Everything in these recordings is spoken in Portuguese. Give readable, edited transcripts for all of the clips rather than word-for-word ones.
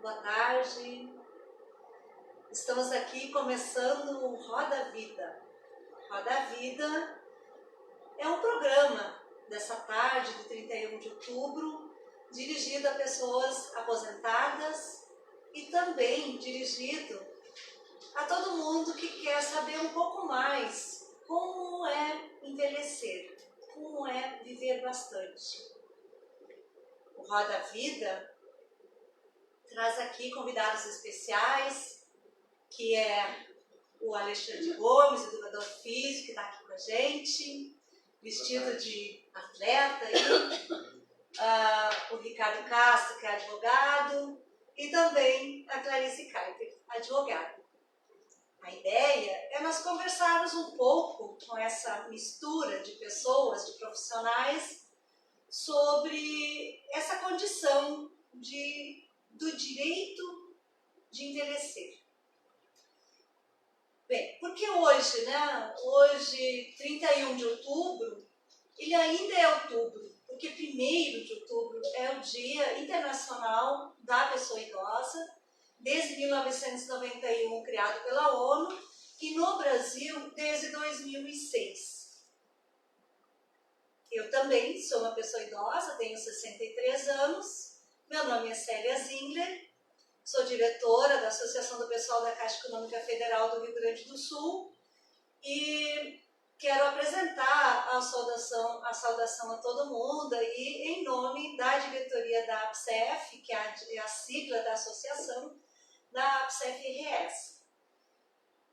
boa tarde. Estamos aqui começando o Roda Vida. Roda Vida é um programa dessa tarde de 31 de outubro, dirigido a pessoas aposentadas e também dirigido a todo mundo que quer saber um pouco mais como é envelhecer, como é viver bastante. O Roda Vida traz aqui convidados especiais, que é o Alexandre Gomes, educador físico, que está aqui com a gente, vestido de atleta, o Ricardo Castro, que é advogado, e também a Clarice Kuiper, advogada. A ideia é nós conversarmos um pouco com essa mistura de pessoas, de profissionais, sobre essa condição do direito de envelhecer. Bem, porque hoje, hoje, 31 de outubro, ele ainda é outubro, porque 1º de outubro é o Dia Internacional da Pessoa Idosa, desde 1991, criado pela ONU, e no Brasil desde 2006. Eu também sou uma pessoa idosa, tenho 63 anos, meu nome é Célia Zingler, sou diretora da Associação do Pessoal da Caixa Econômica Federal do Rio Grande do Sul e quero apresentar a saudação a todo mundo aí, em nome da diretoria da APSEF, que é a sigla da associação, da APSEF-RS.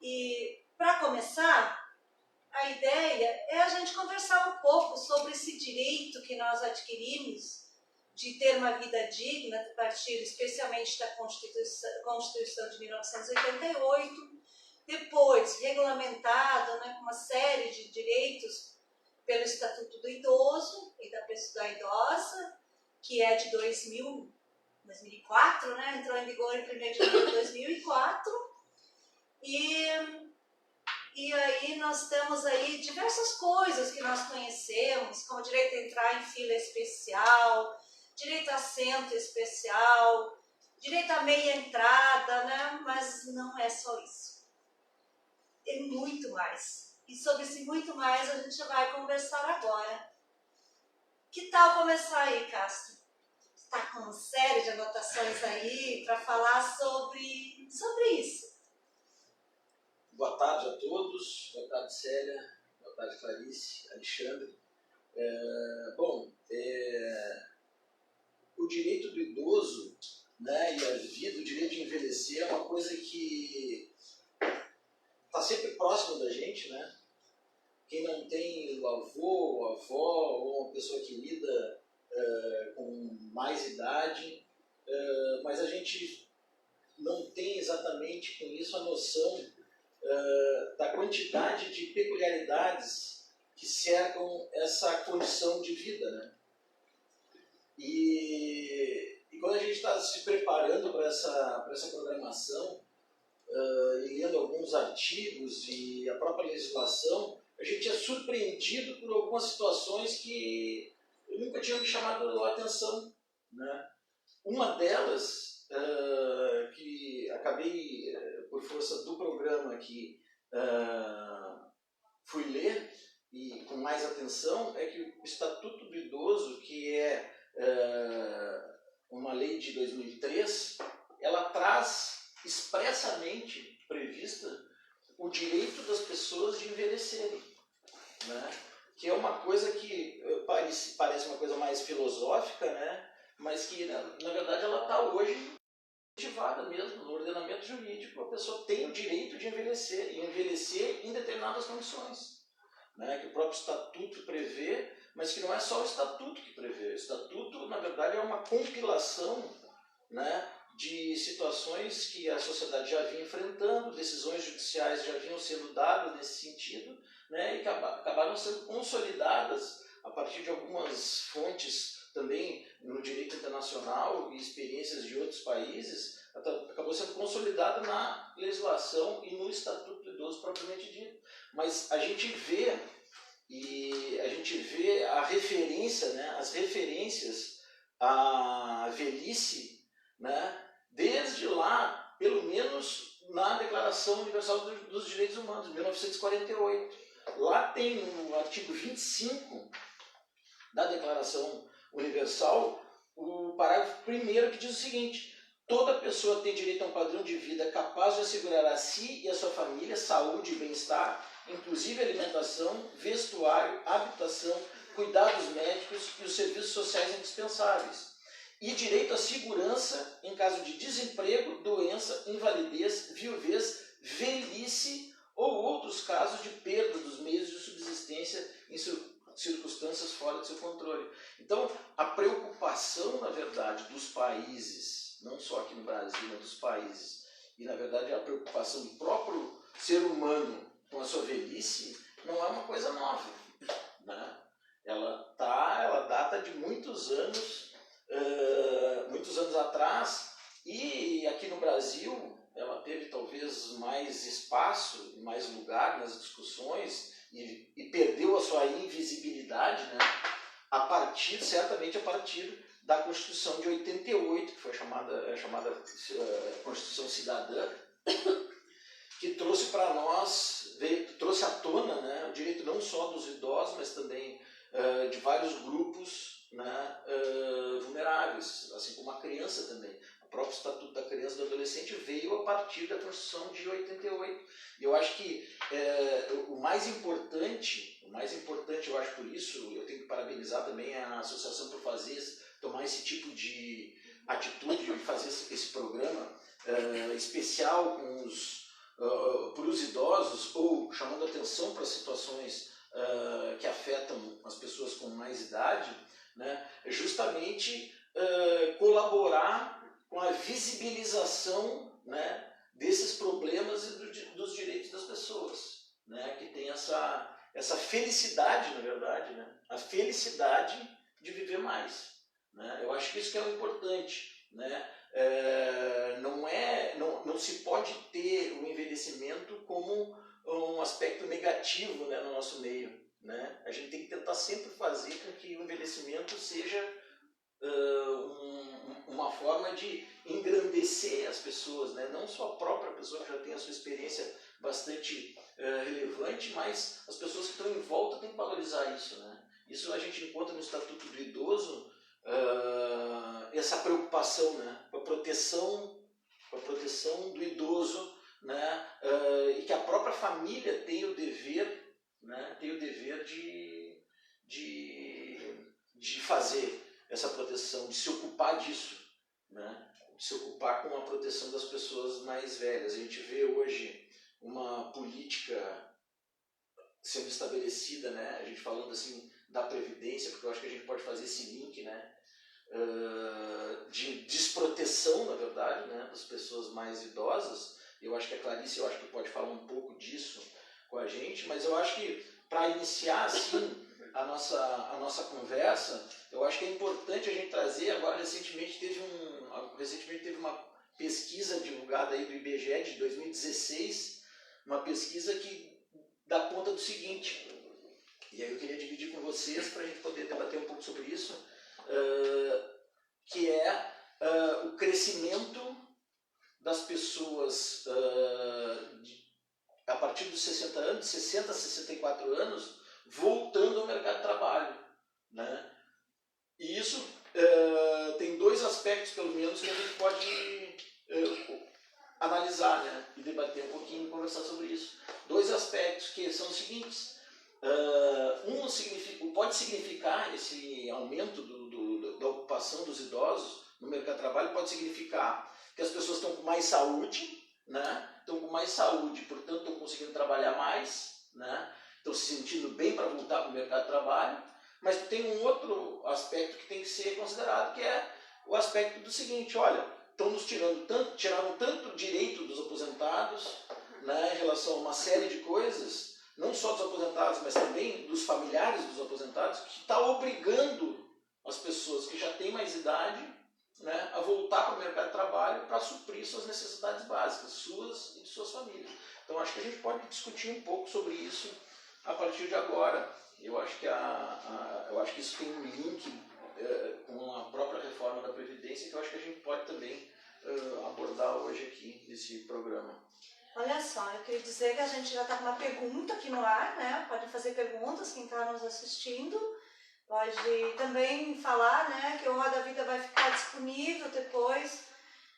E, para começar, a ideia é a gente conversar um pouco sobre esse direito que nós adquirimos de ter uma vida digna, a partir especialmente da Constituição de 1988, depois regulamentado com uma série de direitos pelo Estatuto do Idoso e da Pessoa Idosa, que é de 2004, entrou em vigor em 1º de janeiro de 2004, e aí nós temos aí diversas coisas que nós conhecemos, como direito a entrar em fila especial, direito a assento especial, direito a meia entrada, mas não é só isso. Tem muito mais. E sobre esse muito mais a gente vai conversar agora. Que tal começar aí, Castro? Está com uma série de anotações aí para falar sobre isso. Boa tarde a todos, boa tarde Célia, boa tarde Clarice, Alexandre. O direito do idoso, e a vida, o direito de envelhecer é uma coisa que está sempre próximo da gente, Quem não tem o avô, a avó ou uma pessoa querida com mais idade, mas a gente não tem exatamente com isso a noção da quantidade de peculiaridades que cercam essa condição de vida, E quando a gente está se preparando para essa programação e lendo alguns artigos e a própria legislação, a gente é surpreendido por algumas situações que nunca tinham me chamado a atenção, Uma delas, que acabei, por força do programa que fui ler e com mais atenção, é que o Estatuto do Idoso, que é uma lei de 2003, ela traz expressamente prevista o direito das pessoas de envelhecerem, que é uma coisa que parece uma coisa mais filosófica, mas que na verdade ela está hoje ativada mesmo no ordenamento jurídico. A pessoa tem o direito de envelhecer, e envelhecer em determinadas condições, que o próprio Estatuto prevê, mas que não é só o Estatuto que prevê. O Estatuto, na verdade, é uma compilação de situações que a sociedade já vinha enfrentando, decisões judiciais já vinham sendo dadas nesse sentido, e que acabaram sendo consolidadas a partir de algumas fontes também no direito internacional e experiências de outros países, acabou sendo consolidada na legislação e no Estatuto do Idoso propriamente dito. Mas a gente vê a referência, as referências à velhice, desde lá, pelo menos na Declaração Universal dos Direitos Humanos, de 1948. Lá tem no artigo 25 da Declaração Universal, o parágrafo 1º que diz o seguinte: toda pessoa tem direito a um padrão de vida capaz de assegurar a si e a sua família saúde e bem-estar, inclusive alimentação, vestuário, habitação, cuidados médicos e os serviços sociais indispensáveis, e direito à segurança em caso de desemprego, doença, invalidez, viuvez, velhice ou outros casos de perda dos meios de subsistência em circunstâncias fora de seu controle. Então, a preocupação, na verdade, dos países, não só aqui no Brasil, mas dos países, e, na verdade, a preocupação do próprio ser humano com a sua velhice, não é uma coisa nova, né? Ela data de muitos anos atrás, e aqui no Brasil ela teve talvez mais espaço, mais lugar nas discussões, e perdeu a sua invisibilidade, né? Certamente a partir da Constituição de 88, que foi chamada Constituição Cidadã, que trouxe para nós, trouxe à tona, né, o direito não só dos idosos, mas também de vários grupos, né, vulneráveis, assim como a criança também. O próprio Estatuto da Criança e do Adolescente veio a partir da Constituição de 88. E eu acho que o mais importante, eu acho, por isso, eu tenho que parabenizar também a Associação por tomar esse tipo de atitude e fazer esse programa especial para os idosos, ou chamando atenção para situações que afetam as pessoas com mais idade, né, justamente colaborar com a visibilização, né, desses problemas e dos direitos das pessoas, né, que tem essa felicidade, na verdade, né, a felicidade de viver mais, né. Eu acho que isso que é o importante, né. Não se pode ter o envelhecimento como um aspecto negativo, né, no nosso meio, né. A gente tem que tentar sempre fazer com que o envelhecimento seja uma forma de engrandecer as pessoas, né? Não só a própria pessoa que já tem a sua experiência bastante relevante, mas as pessoas que estão em volta têm que valorizar isso, né? Isso a gente encontra no Estatuto do Idoso, essa preocupação, né, com a proteção do idoso, né, e que a própria família tem o dever, né, de fazer essa proteção, de se ocupar disso, né, de se ocupar com a proteção das pessoas mais velhas. A gente vê hoje uma política sendo estabelecida, né, a gente falando assim da Previdência, porque eu acho que a gente pode fazer esse link, né, de desproteção, na verdade, né, das pessoas mais idosas. Eu acho que a Clarice, pode falar um pouco disso com a gente, mas eu acho que para iniciar assim a nossa conversa, eu acho que é importante a gente trazer. Agora, recentemente teve uma pesquisa divulgada aí do IBGE de 2016, uma pesquisa que dá conta do seguinte, e aí eu queria dividir com vocês para a gente poder debater um pouco sobre isso, que é o crescimento das pessoas a partir dos 60 anos, 60 a 64 anos, voltando ao mercado de trabalho, né? E isso tem dois aspectos, pelo menos, que a gente pode analisar, né, e debater um pouquinho e conversar sobre isso. Dois aspectos que são os seguintes. Pode significar esse aumento da ocupação dos idosos no mercado de trabalho, pode significar que as pessoas estão com mais saúde, né? Estão com mais saúde, portanto estão conseguindo trabalhar mais, né? Estão se sentindo bem para voltar para o mercado de trabalho. Mas tem um outro aspecto que tem que ser considerado, que é o aspecto do seguinte: olha, estão nos tiraram tanto direito dos aposentados, né, em relação a uma série de coisas, não só dos aposentados, mas também dos familiares dos aposentados, que está obrigando as pessoas que já têm mais idade, né, a voltar para o mercado de trabalho para suprir suas necessidades básicas, suas e de suas famílias. Então acho que a gente pode discutir um pouco sobre isso a partir de agora. Eu acho que isso tem um link com a própria reforma da Previdência, que eu acho que a gente pode também abordar hoje aqui nesse programa. Olha só, eu queria dizer que a gente já está com uma pergunta aqui no ar, né? Pode fazer perguntas, quem está nos assistindo. Pode também falar, né, que o Roda Vida vai ficar disponível depois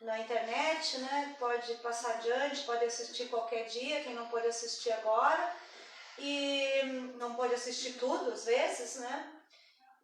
na internet, né? Pode passar adiante, pode assistir qualquer dia, quem não pode assistir agora. E não pode assistir tudo, às vezes, né?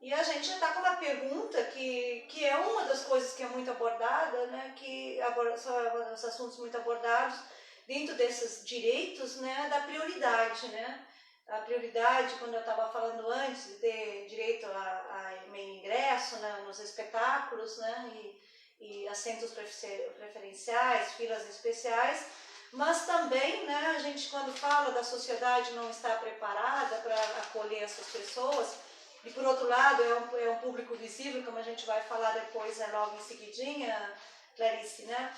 E a gente já está com uma pergunta que é uma das coisas que é muito abordada, né? Que são os assuntos muito abordados dentro desses direitos, né? Da prioridade, né? A prioridade, quando eu estava falando antes, de ter direito a meio ingresso, né, nos espetáculos, né? E assentos preferenciais, filas especiais. Mas também, né, a gente quando fala da sociedade não estar preparada para acolher essas pessoas, e por outro lado é um público visível, como a gente vai falar depois, logo em seguidinha, Clarice, né,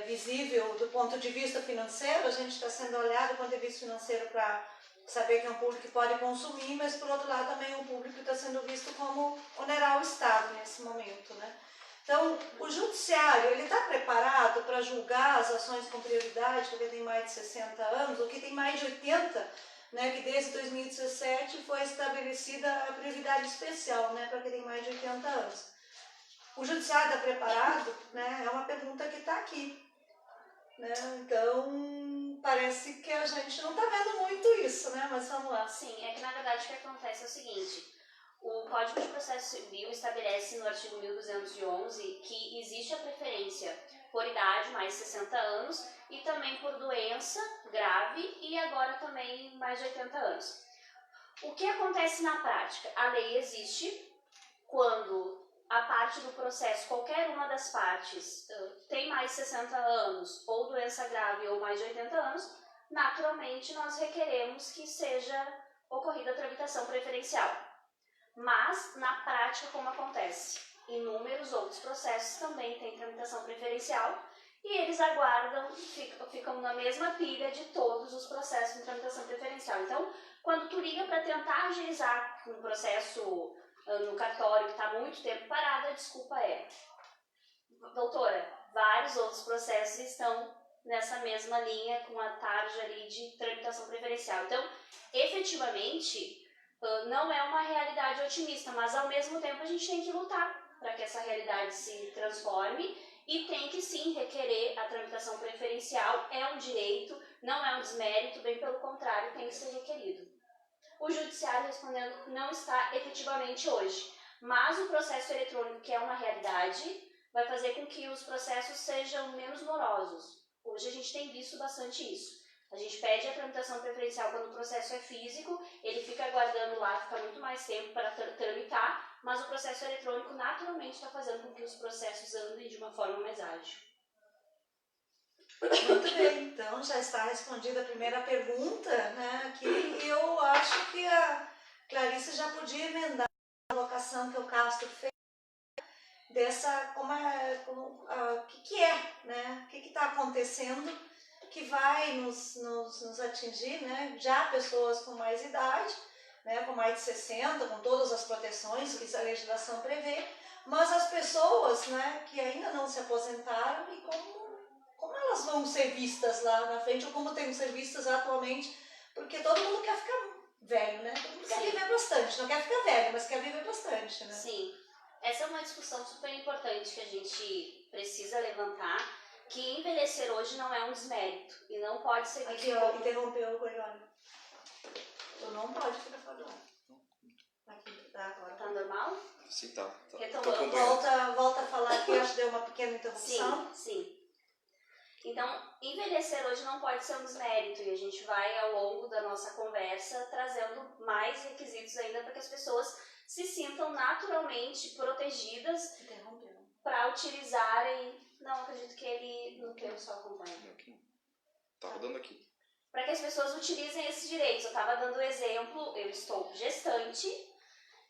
visível do ponto de vista financeiro, a gente está sendo olhado do ponto de vista financeiro para saber que é um público que pode consumir, mas por outro lado também é um público que está sendo visto como onerar o Estado nesse momento, né. Então, o judiciário, ele está preparado para julgar as ações com prioridade, porque tem mais de 60 anos, ou que tem mais de 80, né, que desde 2017 foi estabelecida a prioridade especial, né, para quem tem mais de 80 anos. O judiciário está preparado? Né, é uma pergunta que está aqui. Né, então, parece que a gente não está vendo muito isso, né, mas vamos lá. Sim, é que na verdade o que acontece é o seguinte. O Código de Processo Civil estabelece no artigo 1211 que existe a preferência por idade, mais 60 anos, e também por doença grave e agora também mais de 80 anos. O que acontece na prática? A lei existe quando a parte do processo, qualquer uma das partes, tem mais 60 anos, ou doença grave ou mais de 80 anos, naturalmente nós requeremos que seja ocorrida a tramitação preferencial. Mas, na prática, como acontece? Inúmeros outros processos também têm tramitação preferencial e eles aguardam, ficam na mesma pilha de todos os processos de tramitação preferencial. Então, quando tu liga para tentar agilizar um processo no cartório que está muito tempo parado, a desculpa é: doutora, vários outros processos estão nessa mesma linha com a tarja ali de tramitação preferencial. Então, efetivamente, não é uma realidade otimista, mas ao mesmo tempo a gente tem que lutar para que essa realidade se transforme e tem que sim requerer a tramitação preferencial, é um direito, não é um desmérito, bem pelo contrário, tem que ser requerido. O judiciário, respondendo, não está efetivamente hoje, mas o processo eletrônico, que é uma realidade, vai fazer com que os processos sejam menos morosos. Hoje a gente tem visto bastante isso. A gente pede a tramitação preferencial quando o processo é físico, ele fica aguardando lá, fica muito mais tempo para tramitar, mas o processo eletrônico naturalmente está fazendo com que os processos andem de uma forma mais ágil. Muito bem, então já está respondida a primeira pergunta, né, aqui, e eu acho que a Clarice já podia emendar a colocação que o Castro fez, dessa, o que é, né, o que está acontecendo, que vai nos atingir, né, já pessoas com mais idade, né, com mais de 60, com todas as proteções que a legislação prevê, mas as pessoas, né, que ainda não se aposentaram e como elas vão ser vistas lá na frente, ou como têm que ser vistas atualmente, porque todo mundo quer ficar velho, né, todo mundo quer viver bastante, não quer ficar velho, mas quer viver bastante, né. Sim, essa é uma discussão super importante que a gente precisa levantar, que envelhecer hoje não é um desmérito e não pode ser visto aqui, ó, interrompeu o Goiânia. Tu não pode ficar falando. Aqui, tá agora. Tá normal? Sim, tá. Retomando. Volta a falar aqui, acho que deu uma pequena interrupção. Sim. Então, envelhecer hoje não pode ser um desmérito e a gente vai, ao longo da nossa conversa, trazendo mais requisitos ainda para que as pessoas se sintam naturalmente protegidas para utilizarem... Não, acredito que ele no teu só acompanha. Tá rodando aqui. Para que as pessoas utilizem esses direitos. Eu estava dando o exemplo, eu estou gestante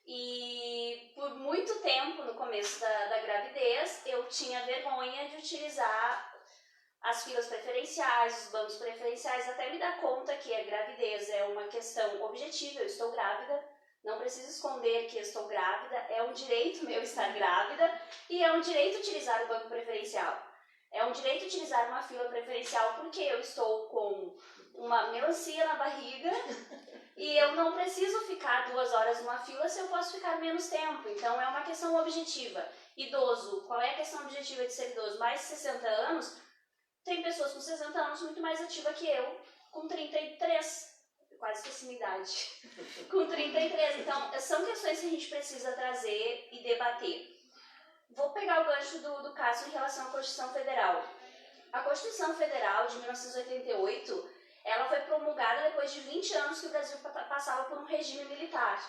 e por muito tempo, no começo da gravidez, eu tinha vergonha de utilizar as filas preferenciais, os bancos preferenciais, até me dar conta que a gravidez é uma questão objetiva, eu estou grávida, não preciso esconder que eu estou grávida, é um direito meu estar grávida e é um direito utilizar o banco preferencial. É um direito utilizar uma fila preferencial porque eu estou com uma melancia na barriga e eu não preciso ficar 2 horas numa fila se eu posso ficar menos tempo. Então, é uma questão objetiva. Idoso, qual é a questão objetiva de ser idoso? Mais de 60 anos, tem pessoas com 60 anos muito mais ativa que eu, com 33. Quase esqueci minha idade. Com 33. Então, são questões que a gente precisa trazer e debater. Vou pegar o gancho do Cássio em relação à Constituição Federal. A Constituição Federal de 1988, ela foi promulgada depois de 20 anos que o Brasil passava por um regime militar.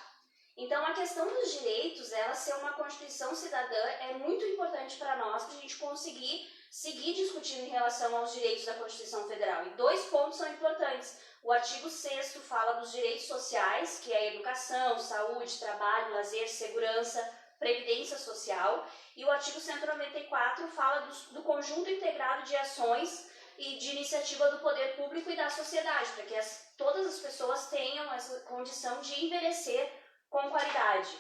Então, a questão dos direitos, ela ser uma Constituição cidadã, é muito importante para nós, para a gente conseguir seguir discutindo em relação aos direitos da Constituição Federal. E 2 pontos são importantes. O artigo 6º fala dos direitos sociais, que é a educação, saúde, trabalho, lazer, segurança, previdência social. E o artigo 194 fala do conjunto integrado de ações e de iniciativa do poder público e da sociedade, para que todas as pessoas tenham essa condição de envelhecer com qualidade.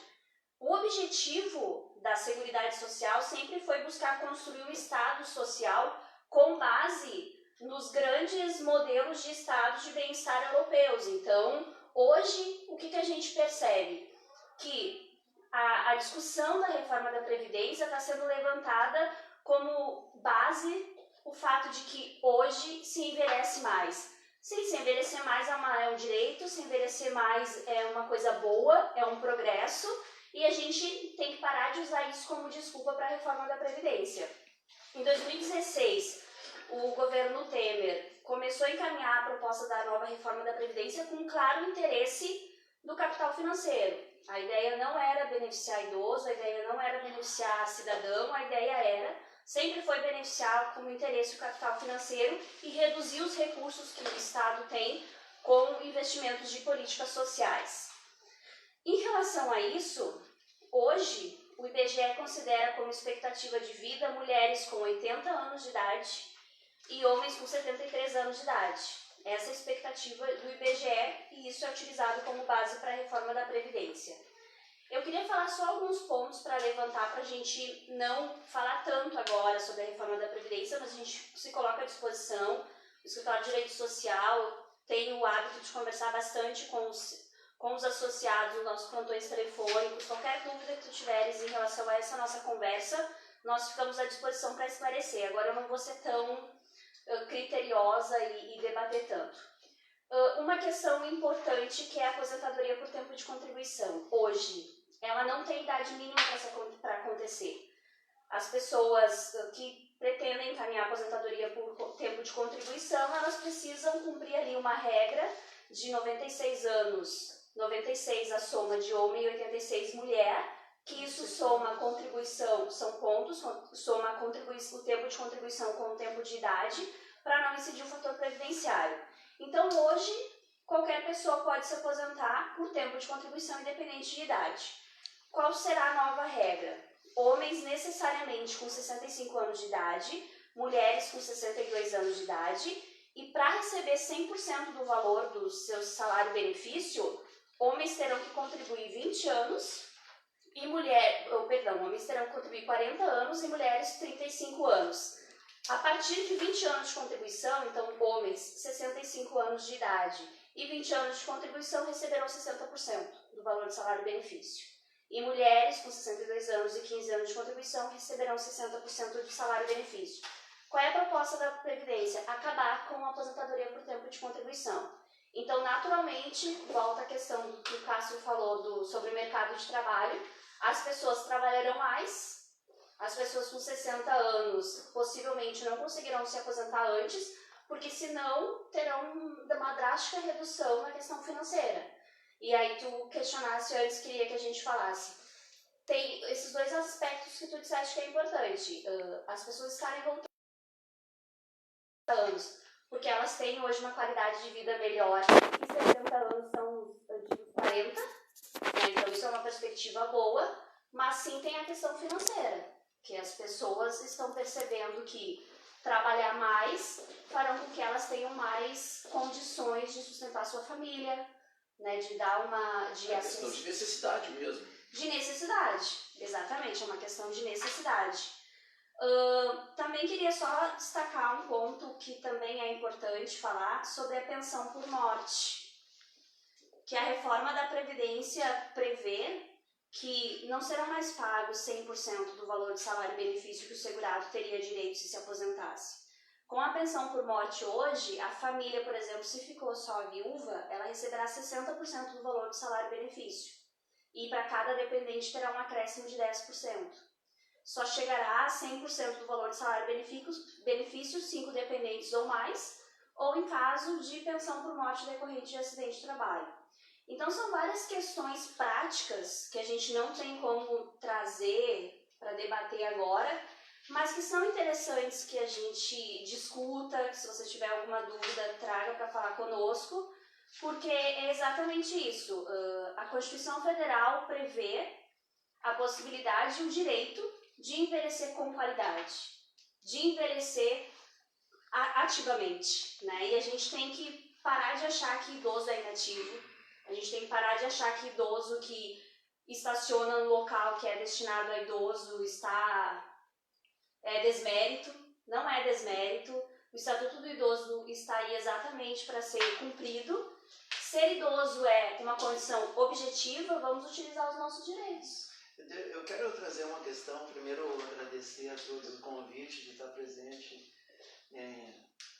O objetivo da Seguridade Social sempre foi buscar construir um Estado social com base nos grandes modelos de estados de bem-estar europeus. Então, hoje, o que a gente percebe? Que a discussão da reforma da Previdência está sendo levantada como base o fato de que hoje se envelhece mais. Sim, se envelhecer mais é um direito, se envelhecer mais é uma coisa boa, é um progresso, e a gente tem que parar de usar isso como desculpa para a reforma da Previdência. Em 2016, o governo Temer começou a encaminhar a proposta da nova reforma da Previdência com um claro interesse do capital financeiro. A ideia não era beneficiar idoso, a ideia não era beneficiar cidadão, a ideia sempre foi beneficiar como interesse o capital financeiro e reduzir os recursos que o Estado tem com investimentos de políticas sociais. Em relação a isso, hoje o IBGE considera como expectativa de vida mulheres com 80 anos de idade e homens com 73 anos de idade. Essa é a expectativa do IBGE e isso é utilizado como base para a reforma da Previdência. Eu queria falar só alguns pontos para levantar, para a gente não falar tanto agora sobre a reforma da Previdência, mas a gente se coloca à disposição. O Escritório de Direito Social tem o hábito de conversar bastante com os associados nos nossos plantões telefônicos. Qualquer dúvida que tu tiveres em relação a essa nossa conversa, nós ficamos à disposição para esclarecer. Agora eu não vou ser tão criteriosa e debater tanto. Uma questão importante que é a aposentadoria por tempo de contribuição. Hoje, ela não tem idade mínima para acontecer. As pessoas que pretendem encaminhar a aposentadoria por tempo de contribuição, elas precisam cumprir ali uma regra de 96 anos, 96 a soma de homem e 86 mulher, que isso soma a contribuição, são pontos, soma o tempo de contribuição com o tempo de idade, para não incidir o fator previdenciário. Então, hoje, qualquer pessoa pode se aposentar por tempo de contribuição independente de idade. Qual será a nova regra? Homens necessariamente com 65 anos de idade, mulheres com 62 anos de idade, e para receber 100% do valor do seu salário-benefício, homens terão que contribuir 20 anos, e homens terão que contribuir 40 anos e mulheres 35 anos. A partir de 20 anos de contribuição, então homens 65 anos de idade e 20 anos de contribuição receberão 60% do valor do salário-benefício. E mulheres com 62 anos e 15 anos de contribuição receberão 60% do salário-benefício. Qual é a proposta da Previdência? Acabar com a aposentadoria por tempo de contribuição. Então, naturalmente, volta a questão do que o Cássio falou sobre o mercado de trabalho, as pessoas trabalharão mais. As pessoas com 60 anos possivelmente não conseguirão se aposentar antes, porque senão terão uma drástica redução na questão financeira. E aí tu questionasse antes, queria que a gente falasse. Tem esses 2 aspectos que tu disseste que é importante. As pessoas estarem voltando anos, porque elas têm hoje uma qualidade de vida melhor, e 60 anos são os antigos 40, né? Então isso é uma perspectiva boa, mas sim tem a questão financeira, que as pessoas estão percebendo que trabalhar mais farão com que elas tenham mais condições de sustentar sua família, né, de dar uma... É uma questão de necessidade mesmo. De necessidade, exatamente, é uma questão de necessidade. Também queria só destacar um ponto que também é importante falar sobre a pensão por morte, que a reforma da Previdência prevê que não serão mais pagos 100% do valor de salário e benefício que o segurado teria direito se aposentasse. Com a pensão por morte hoje, a família, por exemplo, se ficou só viúva, ela receberá 60% do valor do salário e benefício. E para cada dependente terá um acréscimo de 10%. Só chegará a 100% do valor de salário e benefício 5 dependentes ou mais, ou em caso de pensão por morte decorrente de acidente de trabalho. Então são várias questões práticas que a gente não tem como trazer para debater agora, mas que são interessantes que a gente discuta, que se você tiver alguma dúvida, traga para falar conosco, porque é exatamente isso. A Constituição Federal prevê a possibilidade e o direito de envelhecer com qualidade, de envelhecer ativamente, né? E a gente tem que parar de achar que idoso é inativo, a gente tem que parar de achar que idoso que estaciona no local que é destinado a idoso é desmérito. Não é desmérito. O Estatuto do Idoso está aí exatamente para ser cumprido. Ser idoso é uma condição objetiva, vamos utilizar os nossos direitos. Eu quero trazer uma questão, primeiro agradecer a todos o convite de estar presente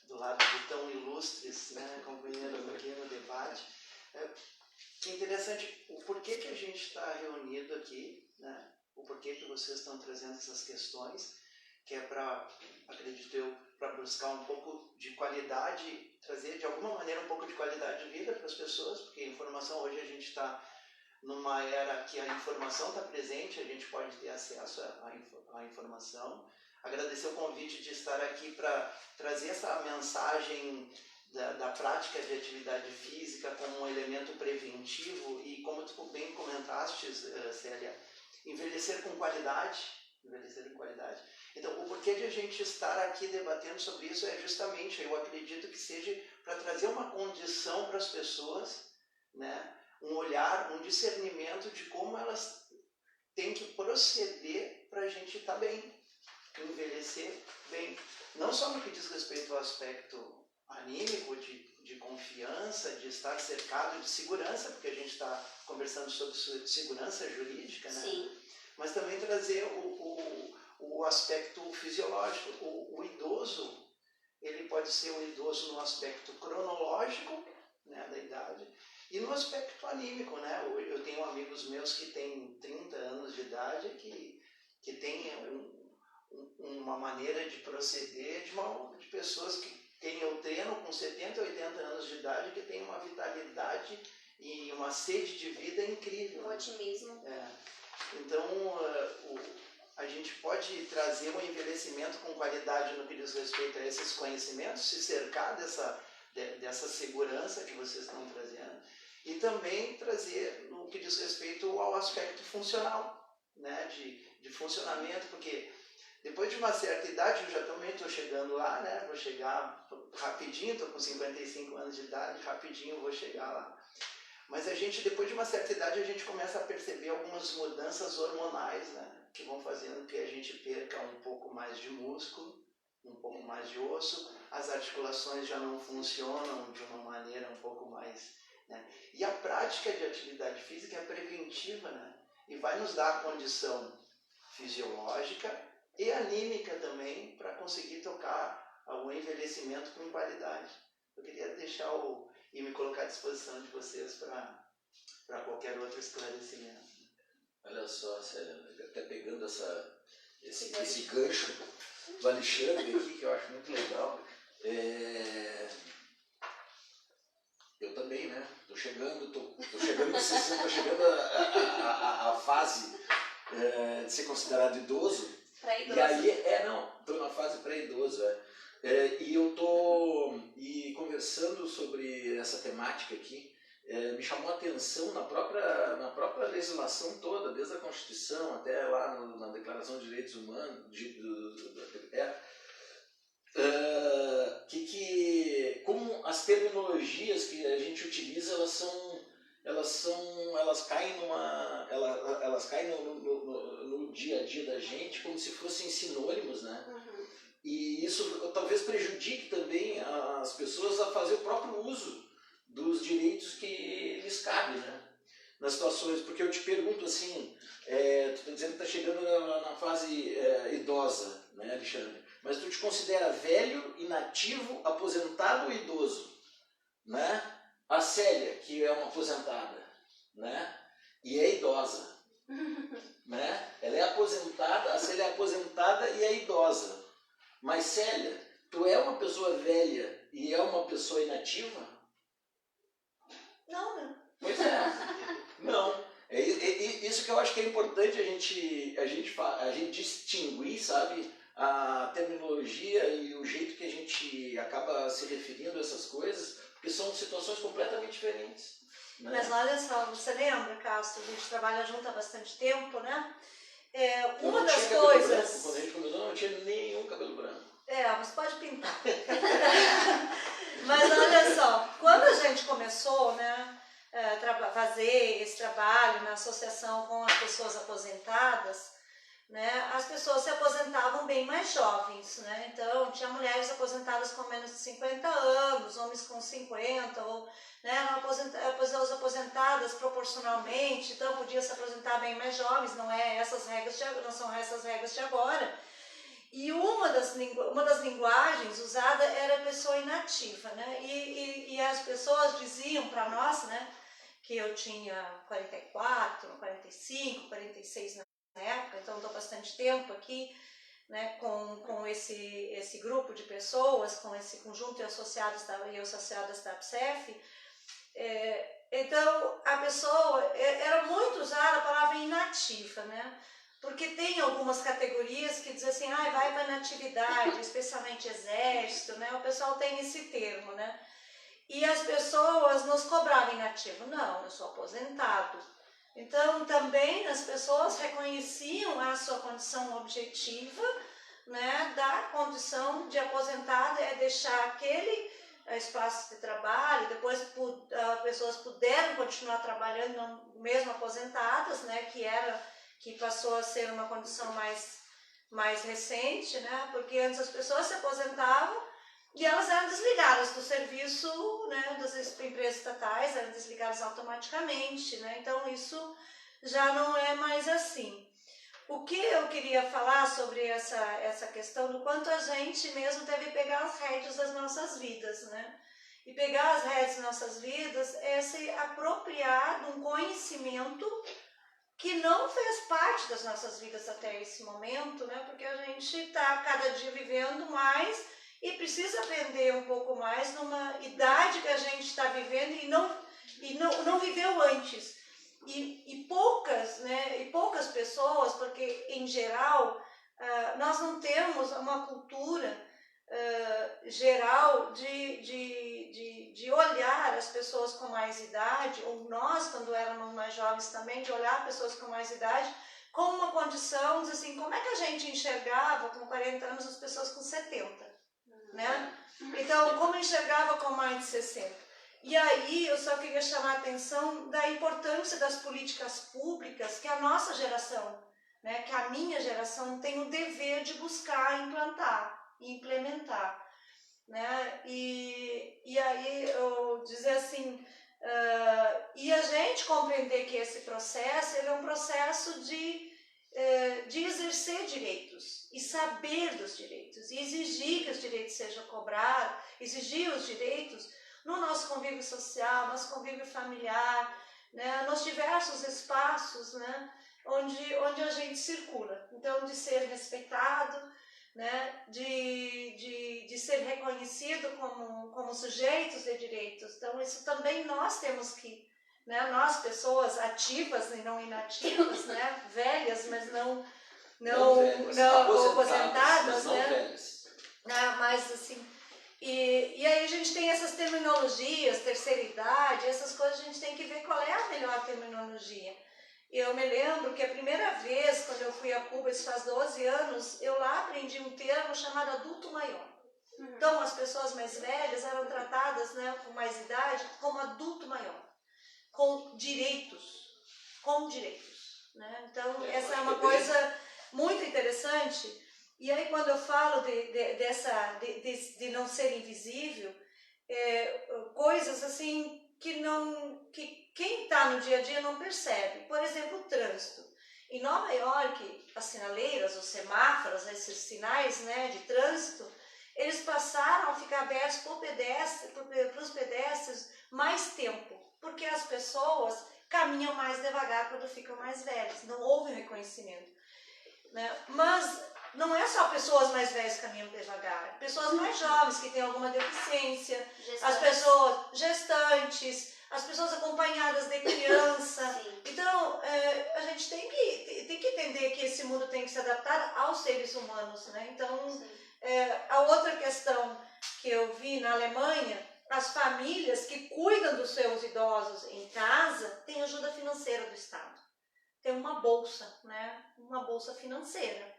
do lado de tão ilustres, né, companheiros aqui no debate. É interessante o porquê que a gente está reunido aqui, né, o porquê que vocês estão trazendo essas questões, que é para, acredito eu, para buscar um pouco de qualidade, trazer de alguma maneira um pouco de qualidade de vida para as pessoas, porque a informação hoje a gente está numa era que a informação está presente, a gente pode ter acesso à informação. Agradecer o convite de estar aqui para trazer essa mensagem da prática de atividade física como um elemento preventivo e, como tu bem comentaste, Célia, envelhecer com qualidade. Então, o porquê de a gente estar aqui debatendo sobre isso é justamente, eu acredito que seja para trazer uma condição para as pessoas, né? Um olhar, um discernimento de como elas têm que proceder para a gente estar bem, envelhecer bem. Não só no que diz respeito ao aspecto anímico, de confiança, de estar cercado de segurança, porque a gente está conversando sobre segurança jurídica, né? Sim. Mas também trazer o aspecto fisiológico. O idoso, ele pode ser um idoso no aspecto cronológico, né, da idade, e no aspecto anímico, né? Eu tenho amigos meus que têm 30 anos de idade que têm uma maneira de proceder de pessoas que têm o treino com 70, 80 anos de idade, que têm uma vitalidade e uma sede de vida incrível. Um otimismo. Então, a gente pode trazer um envelhecimento com qualidade no que diz respeito a esses conhecimentos, se cercar dessa segurança que vocês estão trazendo, e também trazer no que diz respeito ao aspecto funcional, né, de funcionamento, porque depois de uma certa idade, eu já também estou chegando lá, né, vou chegar rapidinho, estou com 55 anos de idade, rapidinho vou chegar lá. Mas a gente, depois de uma certa idade, a gente começa a perceber algumas mudanças hormonais, né, que vão fazendo que a gente perca um pouco mais de músculo, um pouco mais de osso, as articulações já não funcionam de uma maneira um pouco mais, né? E a prática de atividade física é preventiva, né? E vai nos dar a condição fisiológica e anímica também para conseguir tocar o envelhecimento com qualidade. Eu queria deixar e me colocar à disposição de vocês para qualquer outro esclarecimento. Olha só, Célia, até pegando esse gancho do Alexandre aqui, que eu acho muito legal. Eu também, né? Tô chegando nos 60, tô chegando a fase de ser considerado idoso. Pré-idoso. E aí, tô na fase pré-idoso, e eu tô conversando sobre essa temática aqui. Me chamou a atenção na própria legislação toda, desde a Constituição até lá na Declaração de Direitos Humanos, como as terminologias que a gente utiliza, elas são elas caem no dia a dia da gente como se fossem sinônimos, né? E isso talvez prejudique também as pessoas a fazer o próprio uso dos direitos que lhes cabem, né? Nas situações, porque eu te pergunto assim, tu está dizendo que está chegando na fase idosa, né, Alexandre? Mas tu te considera velho, inativo, aposentado ou idoso, né? A Célia, que é uma aposentada, né? E é idosa, né? Ela é aposentada, a Célia é aposentada e é idosa. Mas Célia, tu é uma pessoa velha e é uma pessoa inativa? Não, né? Pois é. Não. Isso que eu acho que é importante a gente distinguir, sabe, a terminologia e o jeito que a gente acaba se referindo a essas coisas, porque são situações completamente diferentes. Né? Mas olha só, você lembra, Castro, a gente trabalha junto há bastante tempo, né? Uma das coisas... Quando a gente começou, não tinha nenhum cabelo branco. Mas pode pintar. Mas olha só, quando a gente começou, né, fazer esse trabalho na associação com as pessoas aposentadas, né, as pessoas se aposentavam bem mais jovens, né? Então tinha mulheres aposentadas com menos de 50 anos, homens com 50, ou, né, pessoas aposentadas proporcionalmente, então podiam se aposentar bem mais jovens, não são essas regras de agora. E uma das linguagens usada era pessoa inativa, né? E as pessoas diziam para nós, né, que eu tinha 44, 45, 46 na época, então estou bastante tempo aqui, né, com esse grupo de pessoas, com esse conjunto de associados da ABSEF. Então a pessoa, era muito usada a palavra inativa, né? Porque tem algumas categorias que dizem assim, vai para a inatividade, especialmente exército, né? O pessoal tem esse termo, né? E as pessoas nos cobravam inativo. Não, eu sou aposentado. Então, também as pessoas reconheciam a sua condição objetiva, né? Da condição de aposentado, é deixar aquele espaço de trabalho, depois pessoas puderam continuar trabalhando, mesmo aposentadas, né? Que passou a ser uma condição mais recente, né? Porque antes as pessoas se aposentavam e elas eram desligadas do serviço, né? Das empresas estatais, eram desligadas automaticamente, né? Então isso já não é mais assim. O que eu queria falar sobre essa questão do quanto a gente mesmo deve pegar as rédeas das nossas vidas, né? E pegar as rédeas das nossas vidas é se apropriar de um conhecimento que não fez parte das nossas vidas até esse momento, né? Porque a gente está cada dia vivendo mais e precisa aprender um pouco mais numa idade que a gente está vivendo e não viveu antes. E poucas pessoas, porque em geral nós não temos uma cultura geral de olhar as pessoas com mais idade, ou nós, quando éramos mais jovens também, de olhar pessoas com mais idade com uma condição, assim, como é que a gente enxergava com 40 anos as pessoas com 70, né? Então, como enxergava com mais de 60? E aí eu só queria chamar a atenção da importância das políticas públicas que a nossa geração, né, que a minha geração tem o dever de buscar implantar e implementar, né? E aí eu dizer assim, e a gente compreender que esse processo ele é um processo de exercer direitos e saber dos direitos e exigir que os direitos sejam cobrados, exigir os direitos no nosso convívio social, nosso convívio familiar, né, nos diversos espaços, né, onde a gente circula. Então, de ser respeitado, né, de ser reconhecido como sujeitos de direitos. Então, isso também nós temos que, né, nós, pessoas ativas e não inativas, né, velhas, mas não aposentadas, não né, velhas. Mas assim, e aí a gente tem essas terminologias, terceira idade, essas coisas, a gente tem que ver qual é a melhor terminologia. Eu me lembro que a primeira vez, quando eu fui a Cuba, isso faz 12 anos, eu lá aprendi um termo chamado adulto maior. Então, as pessoas mais velhas eram tratadas, né, com mais idade como adulto maior. com direitos. Com direitos. Né? Então, essa é uma coisa muito interessante. E aí, quando eu falo de não ser invisível, coisas assim que quem está no dia a dia não percebe. Por exemplo, o trânsito. Em Nova York, as sinaleiras, os semáforos, esses sinais, né, de trânsito, eles passaram a ficar abertos para os pedestres mais tempo, porque as pessoas caminham mais devagar quando ficam mais velhas, não houve reconhecimento. Né? Mas não é só pessoas mais velhas que caminham devagar, pessoas mais jovens que têm alguma deficiência, as pessoas gestantes, as pessoas acompanhadas de criança. Sim. Então, a gente tem que entender que esse mundo tem que se adaptar aos seres humanos. Né? Então, a outra questão que eu vi na Alemanha, as famílias que cuidam dos seus idosos em casa têm ajuda financeira do Estado. Tem uma bolsa, né? Uma bolsa financeira,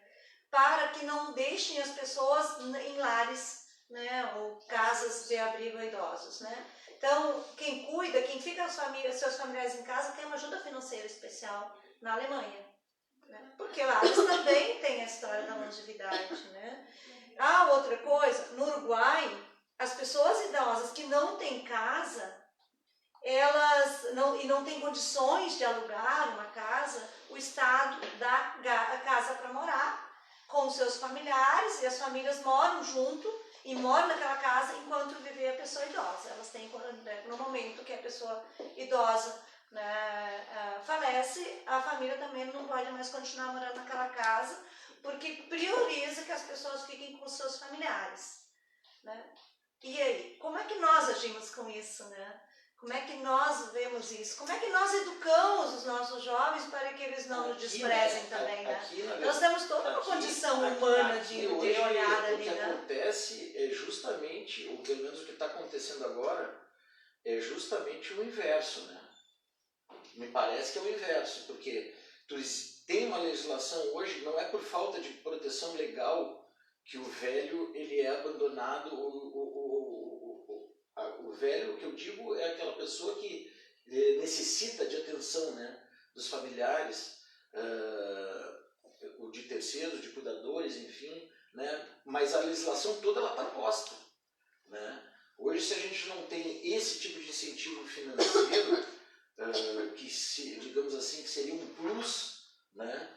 para que não deixem as pessoas em lares, né? Ou casas de abrigo a idosos. Né? Então, quem cuida, quem fica seus familiares em casa, tem uma ajuda financeira especial na Alemanha. Né? Porque lá eles também têm a história da longevidade. Né? Outra coisa, no Uruguai, as pessoas idosas que não têm casa, elas não têm condições de alugar uma casa, o Estado dá a casa para morar com os seus familiares, e as famílias moram junto e moram naquela casa enquanto vive a pessoa idosa. Elas têm, no momento que a pessoa idosa, né, falece, a família também não pode mais continuar morando naquela casa, porque prioriza que as pessoas fiquem com os seus familiares. Né? E aí, como é que nós agimos com isso? Né? Como é que nós vemos isso? Como é que nós educamos os nossos jovens para que eles não nos desprezem também? Né? Nós temos toda uma condição humana de olhar ali. O que acontece é justamente, ou pelo menos o que está acontecendo agora, é justamente o inverso. Né? Me parece que é o inverso, porque tem uma legislação hoje, não é por falta de proteção legal que o velho ele é abandonado. O velho, o que eu digo, é aquela pessoa que necessita de atenção, né, dos familiares, de terceiros, de cuidadores, enfim, né, mas a legislação toda está posta. Né? Hoje, se a gente não tem esse tipo de incentivo financeiro, digamos assim, que seria um plus, né,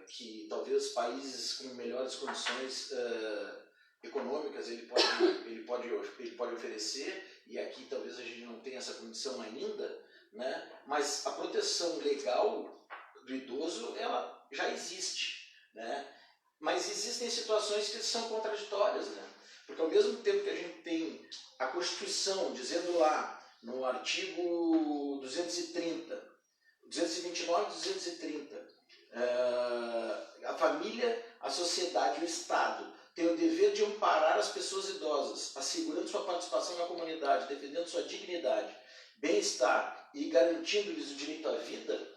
que talvez países com melhores condições econômicas ele pode oferecer, e aqui talvez a gente não tenha essa condição ainda, né? Mas a proteção legal do idoso ela já existe, né? Mas existem situações que são contraditórias, né? Porque ao mesmo tempo que a gente tem a Constituição dizendo lá no artigo 230, 229 e 230, a família, a sociedade e o Estado têm o dever de amparar as pessoas idosas, assegurando sua participação na comunidade, defendendo sua dignidade, bem-estar e garantindo-lhes o direito à vida.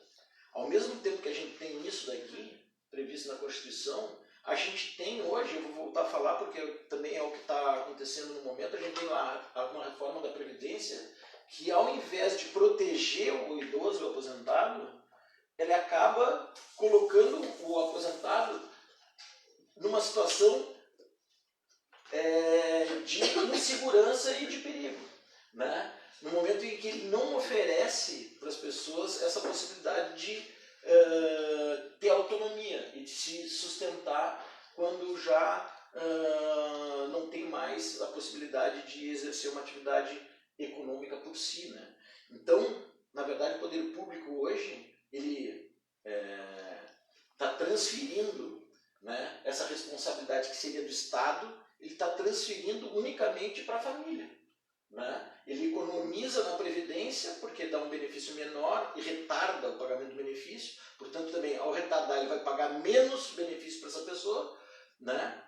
Ao mesmo tempo que a gente tem isso daqui, previsto na Constituição, a gente tem hoje, eu vou voltar a falar porque também é o que está acontecendo no momento, a gente tem lá uma reforma da Previdência que, ao invés de proteger o idoso, o aposentado, ele acaba colocando o aposentado numa situação de insegurança e de perigo, né? No momento em que ele não oferece para as pessoas essa possibilidade de ter autonomia e de se sustentar quando já não tem mais a possibilidade de exercer uma atividade econômica por si, né? Então, na verdade, o poder público hoje ele está transferindo, né, essa responsabilidade que seria do Estado, ele está transferindo unicamente para a família. Né? Ele economiza na Previdência porque dá um benefício menor e retarda o pagamento do benefício, portanto também ao retardar ele vai pagar menos benefício para essa pessoa, né?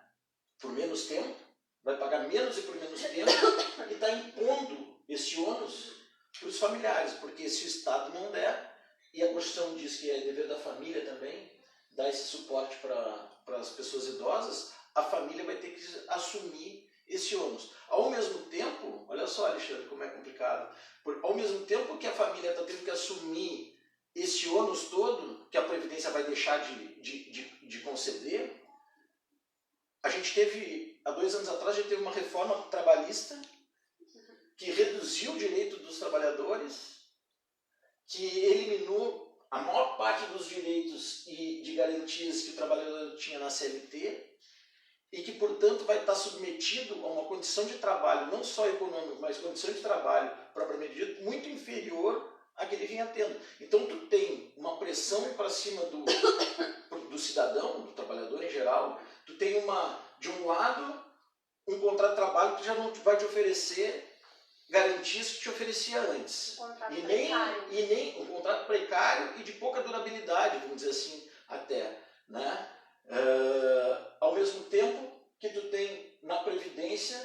Por menos tempo, vai pagar menos e por menos tempo, e está impondo esse ônus para os familiares, porque se o Estado não der, e a Constituição diz que é dever da família também dar esse suporte para as pessoas idosas, a família vai ter que assumir esse ônus. Ao mesmo tempo, olha só, Alexandre, como é complicado, ao mesmo tempo que a família está tendo que assumir esse ônus todo, que a Previdência vai deixar de conceder, a gente teve, há 2 anos atrás, a gente teve uma reforma trabalhista que reduziu o direito dos trabalhadores, que eliminou a maior parte dos direitos e de garantias que o trabalhador tinha na CLT, e que, portanto, vai estar submetido a uma condição de trabalho, não só econômica, mas condição de trabalho, propriamente dito, muito inferior à que ele vinha tendo. Então, tu tem uma pressão para cima do cidadão, do trabalhador em geral, tu tem de um lado, um contrato de trabalho que já não vai te oferecer garantias que te oferecia antes. Um contrato E precário. nem um contrato precário e de pouca durabilidade, vamos dizer assim, até, né? Ao mesmo tempo que tu tem na Previdência,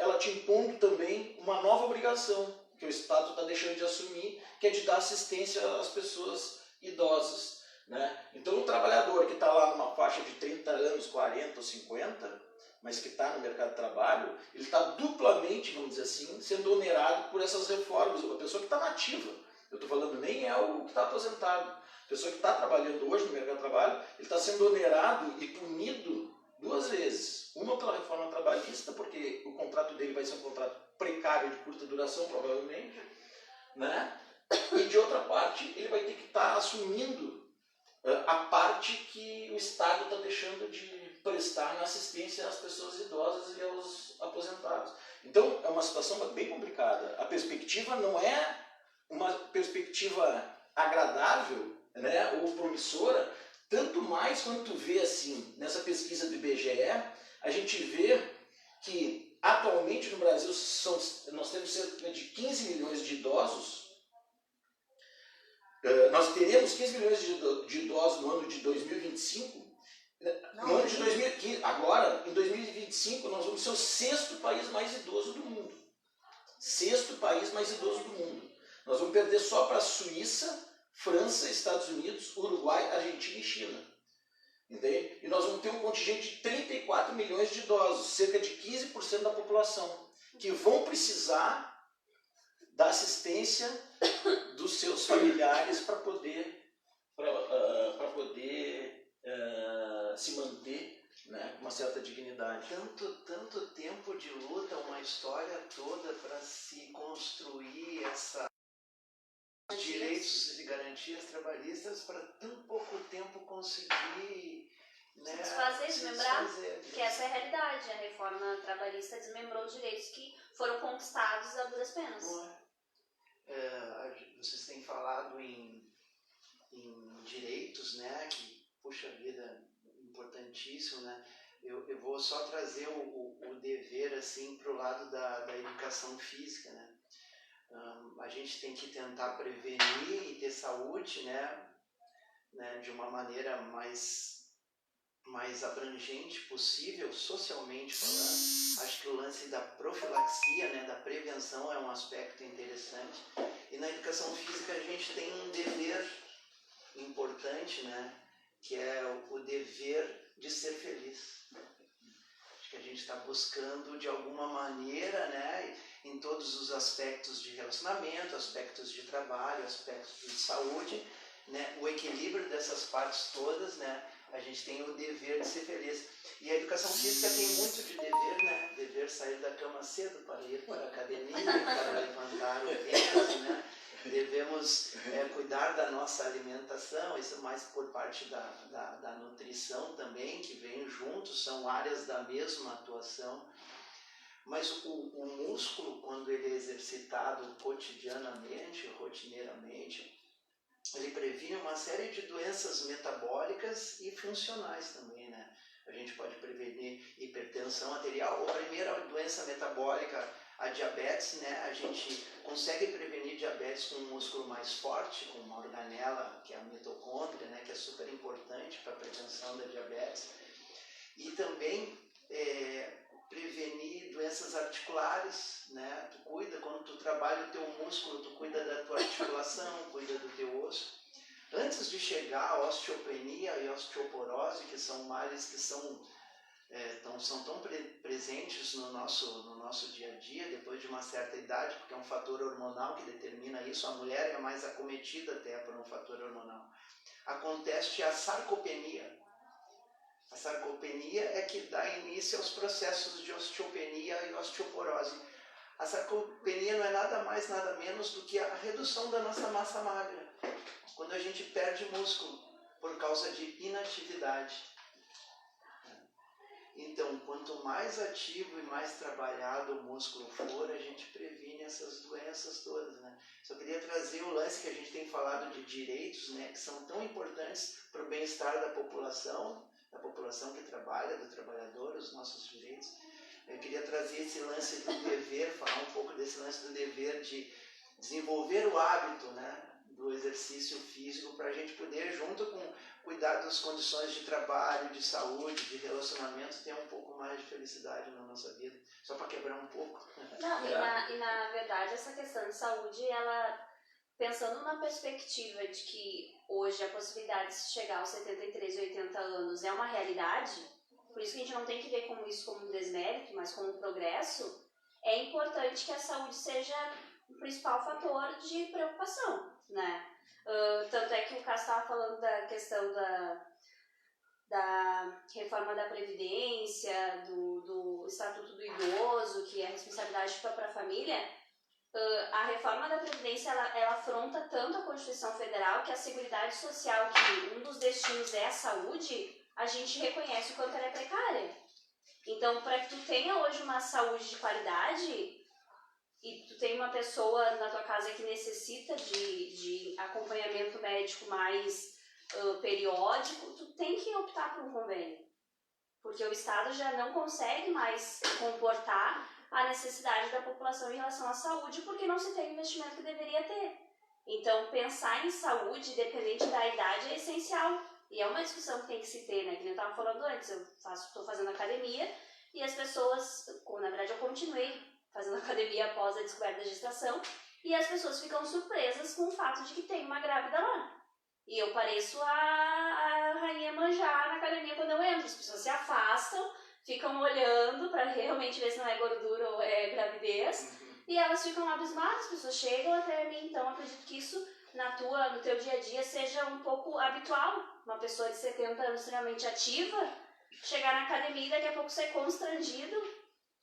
ela te impondo também uma nova obrigação que o Estado está deixando de assumir, que é de dar assistência às pessoas idosas, né? Então o trabalhador que está lá numa faixa de 30 anos, 40 ou 50, mas que está no mercado de trabalho, ele está duplamente, vamos dizer assim, sendo onerado por essas reformas. A pessoa que está nativa, eu estou falando nem é o que está aposentado. A pessoa que está trabalhando hoje no mercado de trabalho, ele está sendo onerado e punido 2 vezes. Uma pela reforma trabalhista, porque o contrato dele vai ser um contrato precário de curta duração, provavelmente, né? E de outra parte, ele vai ter que estar assumindo a parte que o Estado está deixando de prestar na assistência às pessoas idosas e aos aposentados. Então, é uma situação bem complicada. A perspectiva não é uma perspectiva agradável, né, ou promissora, tanto mais quando tu vê assim, nessa pesquisa do IBGE, a gente vê que atualmente no Brasil nós temos cerca de 15 milhões de idosos. Nós teremos 15 milhões de idosos no ano de 2025. No ano de 2015, agora, em 2025, nós vamos ser o 6º país mais idoso do mundo. 6º país mais idoso do mundo. Nós vamos perder só para a Suíça, França, Estados Unidos, Uruguai, Argentina e China. Entende? E nós vamos ter um contingente de 34 milhões de idosos, cerca de 15% da população, que vão precisar da assistência dos seus familiares para poder se manter, né, com uma certa dignidade. Tanto tempo de luta, uma história toda para se construir esses direitos e garantias trabalhistas, para tão pouco tempo conseguir, né, desmembrar, que essa é a realidade. A reforma trabalhista desmembrou direitos que foram conquistados a duras penas. Vocês têm falado em direitos, né, que, puxa vida, importantíssimo, né? Eu vou só trazer o dever assim para o lado da educação física, né? A gente tem que tentar prevenir e ter saúde, né, de uma maneira mais abrangente possível, socialmente falando. Acho que o lance da profilaxia, né, da prevenção é um aspecto interessante. E na educação física a gente tem um dever importante, né, que é o dever de ser feliz. Acho que a gente está buscando de alguma maneira, né, em todos os aspectos de relacionamento, aspectos de trabalho, aspectos de saúde, né, o equilíbrio dessas partes todas, né, a gente tem o dever de ser feliz. E a educação física tem muito de dever, né, dever sair da cama cedo para ir para a academia, para levantar o peso, né. Devemos cuidar da nossa alimentação, isso mais por parte da nutrição também, que vem junto, são áreas da mesma atuação. Mas o músculo, quando ele é exercitado cotidianamente, rotineiramente, ele previne uma série de doenças metabólicas e funcionais também, né? A gente pode prevenir hipertensão arterial. A primeira doença metabólica, a diabetes, né? A gente consegue prevenir diabetes com um músculo mais forte, com uma organela, que é a mitocôndria, né? Que é super importante para a prevenção da diabetes. E também prevenir doenças articulares, né? Tu cuida, quando tu trabalha o teu músculo, tu cuida da tua articulação, cuida do teu osso. Antes de chegar a osteopenia e osteoporose, que são males que são são tão presentes no nosso dia a dia, depois de uma certa idade, porque é um fator hormonal que determina isso, a mulher é mais acometida até por um fator hormonal. Acontece a sarcopenia. A sarcopenia é que dá início aos processos de osteopenia e osteoporose. A sarcopenia não é nada mais, nada menos do que a redução da nossa massa magra, quando a gente perde músculo por causa de inatividade. Então, quanto mais ativo e mais trabalhado o músculo for, a gente previne essas doenças todas, né? Só queria trazer o lance que a gente tem falado de direitos, né, que são tão importantes para o bem-estar da população que trabalha, do trabalhador, os nossos direitos. Eu queria trazer esse lance do dever, falar um pouco desse lance do dever de desenvolver o hábito, né, do exercício físico, para a gente poder, junto com cuidar das condições de trabalho, de saúde, de relacionamento, ter um pouco mais de felicidade na nossa vida. Só para quebrar um pouco. Não, e na verdade essa questão de saúde, ela, pensando na perspectiva de que hoje a possibilidade de chegar aos 73 e 80 anos é uma realidade, por isso que a gente não tem que ver isso como um desmérito, mas como um progresso, é importante que a saúde seja o principal fator de preocupação, né? Tanto é que o Cássio estava falando da questão da reforma da Previdência, do Estatuto do Idoso, que é a responsabilidade para a família. A reforma da Previdência, ela afronta tanto a Constituição Federal que a Seguridade Social, que um dos destinos é a saúde, a gente reconhece o quanto ela é precária. Então, para que tu tenha hoje uma saúde de qualidade e tu tem uma pessoa na tua casa que necessita de acompanhamento médico mais periódico, tu tem que optar por um convênio. Porque o Estado já não consegue mais comportar a necessidade da população em relação à saúde, porque não se tem o investimento que deveria ter. Então, pensar em saúde, independente da idade, é essencial. E é uma discussão que tem que se ter, né? Que eu estava falando antes, eu estou fazendo academia e as pessoas, na verdade eu continuei fazendo academia após a descoberta da gestação, e as pessoas ficam surpresas com o fato de que tem uma grávida lá. E eu pareço a rainha manjar na academia quando eu entro. As pessoas se afastam, ficam olhando para realmente ver se não é gordura ou é gravidez, e elas ficam abismadas, as pessoas chegam até mim. Então acredito que isso no teu dia a dia seja um pouco habitual. Uma pessoa de 70 anos extremamente ativa chegar na academia e daqui a pouco ser constrangido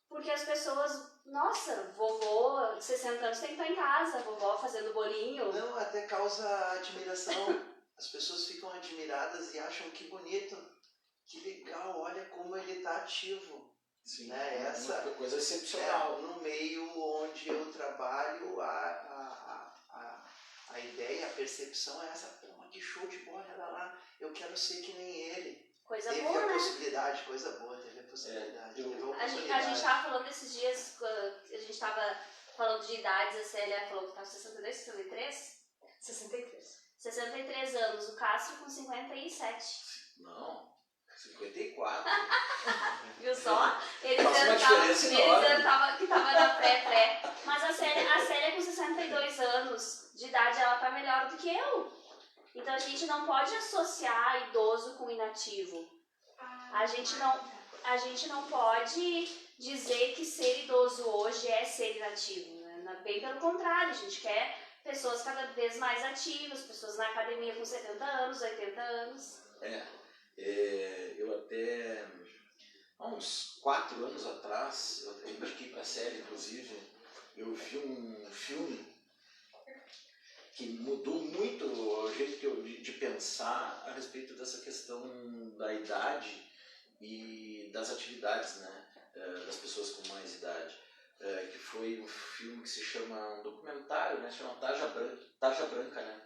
porque as pessoas, nossa, vovô de 60 anos tem que estar em casa, vovó fazendo bolinho. Não, até causa admiração. As pessoas ficam admiradas e acham que bonito, que legal, olha como ele está ativo. Sim, né? Essa uma coisa excepcional. No meio onde eu trabalho, a ideia, a percepção é essa, pô, mas que show de bola, olha lá, eu quero ser que nem ele. Coisa teve boa, a né? possibilidade, coisa boa, teve a possibilidade. A gente estava falando esses dias, a gente estava falando de idades, a Célia falou que estava 62, 63? 63. 63 anos, o Cássio com 57. Não, 54. Viu só? Ele Faz uma diferença enorme. que estava na pré. Mas a Célia com 62 anos de idade, ela tá melhor do que eu. Então a gente não pode associar idoso com inativo. A gente não pode dizer que ser idoso hoje é ser inativo, né? Bem pelo contrário, a gente quer pessoas cada vez mais ativas, pessoas na academia com 70 anos, 80 anos. Eu até, há uns 4 anos atrás, eu indiquei para a série, inclusive, eu vi um filme que mudou muito o jeito de pensar a respeito dessa questão da idade e das atividades, né, das pessoas com mais idade, que foi um filme que se chama, um documentário, né, se chama Tarja Branca, né?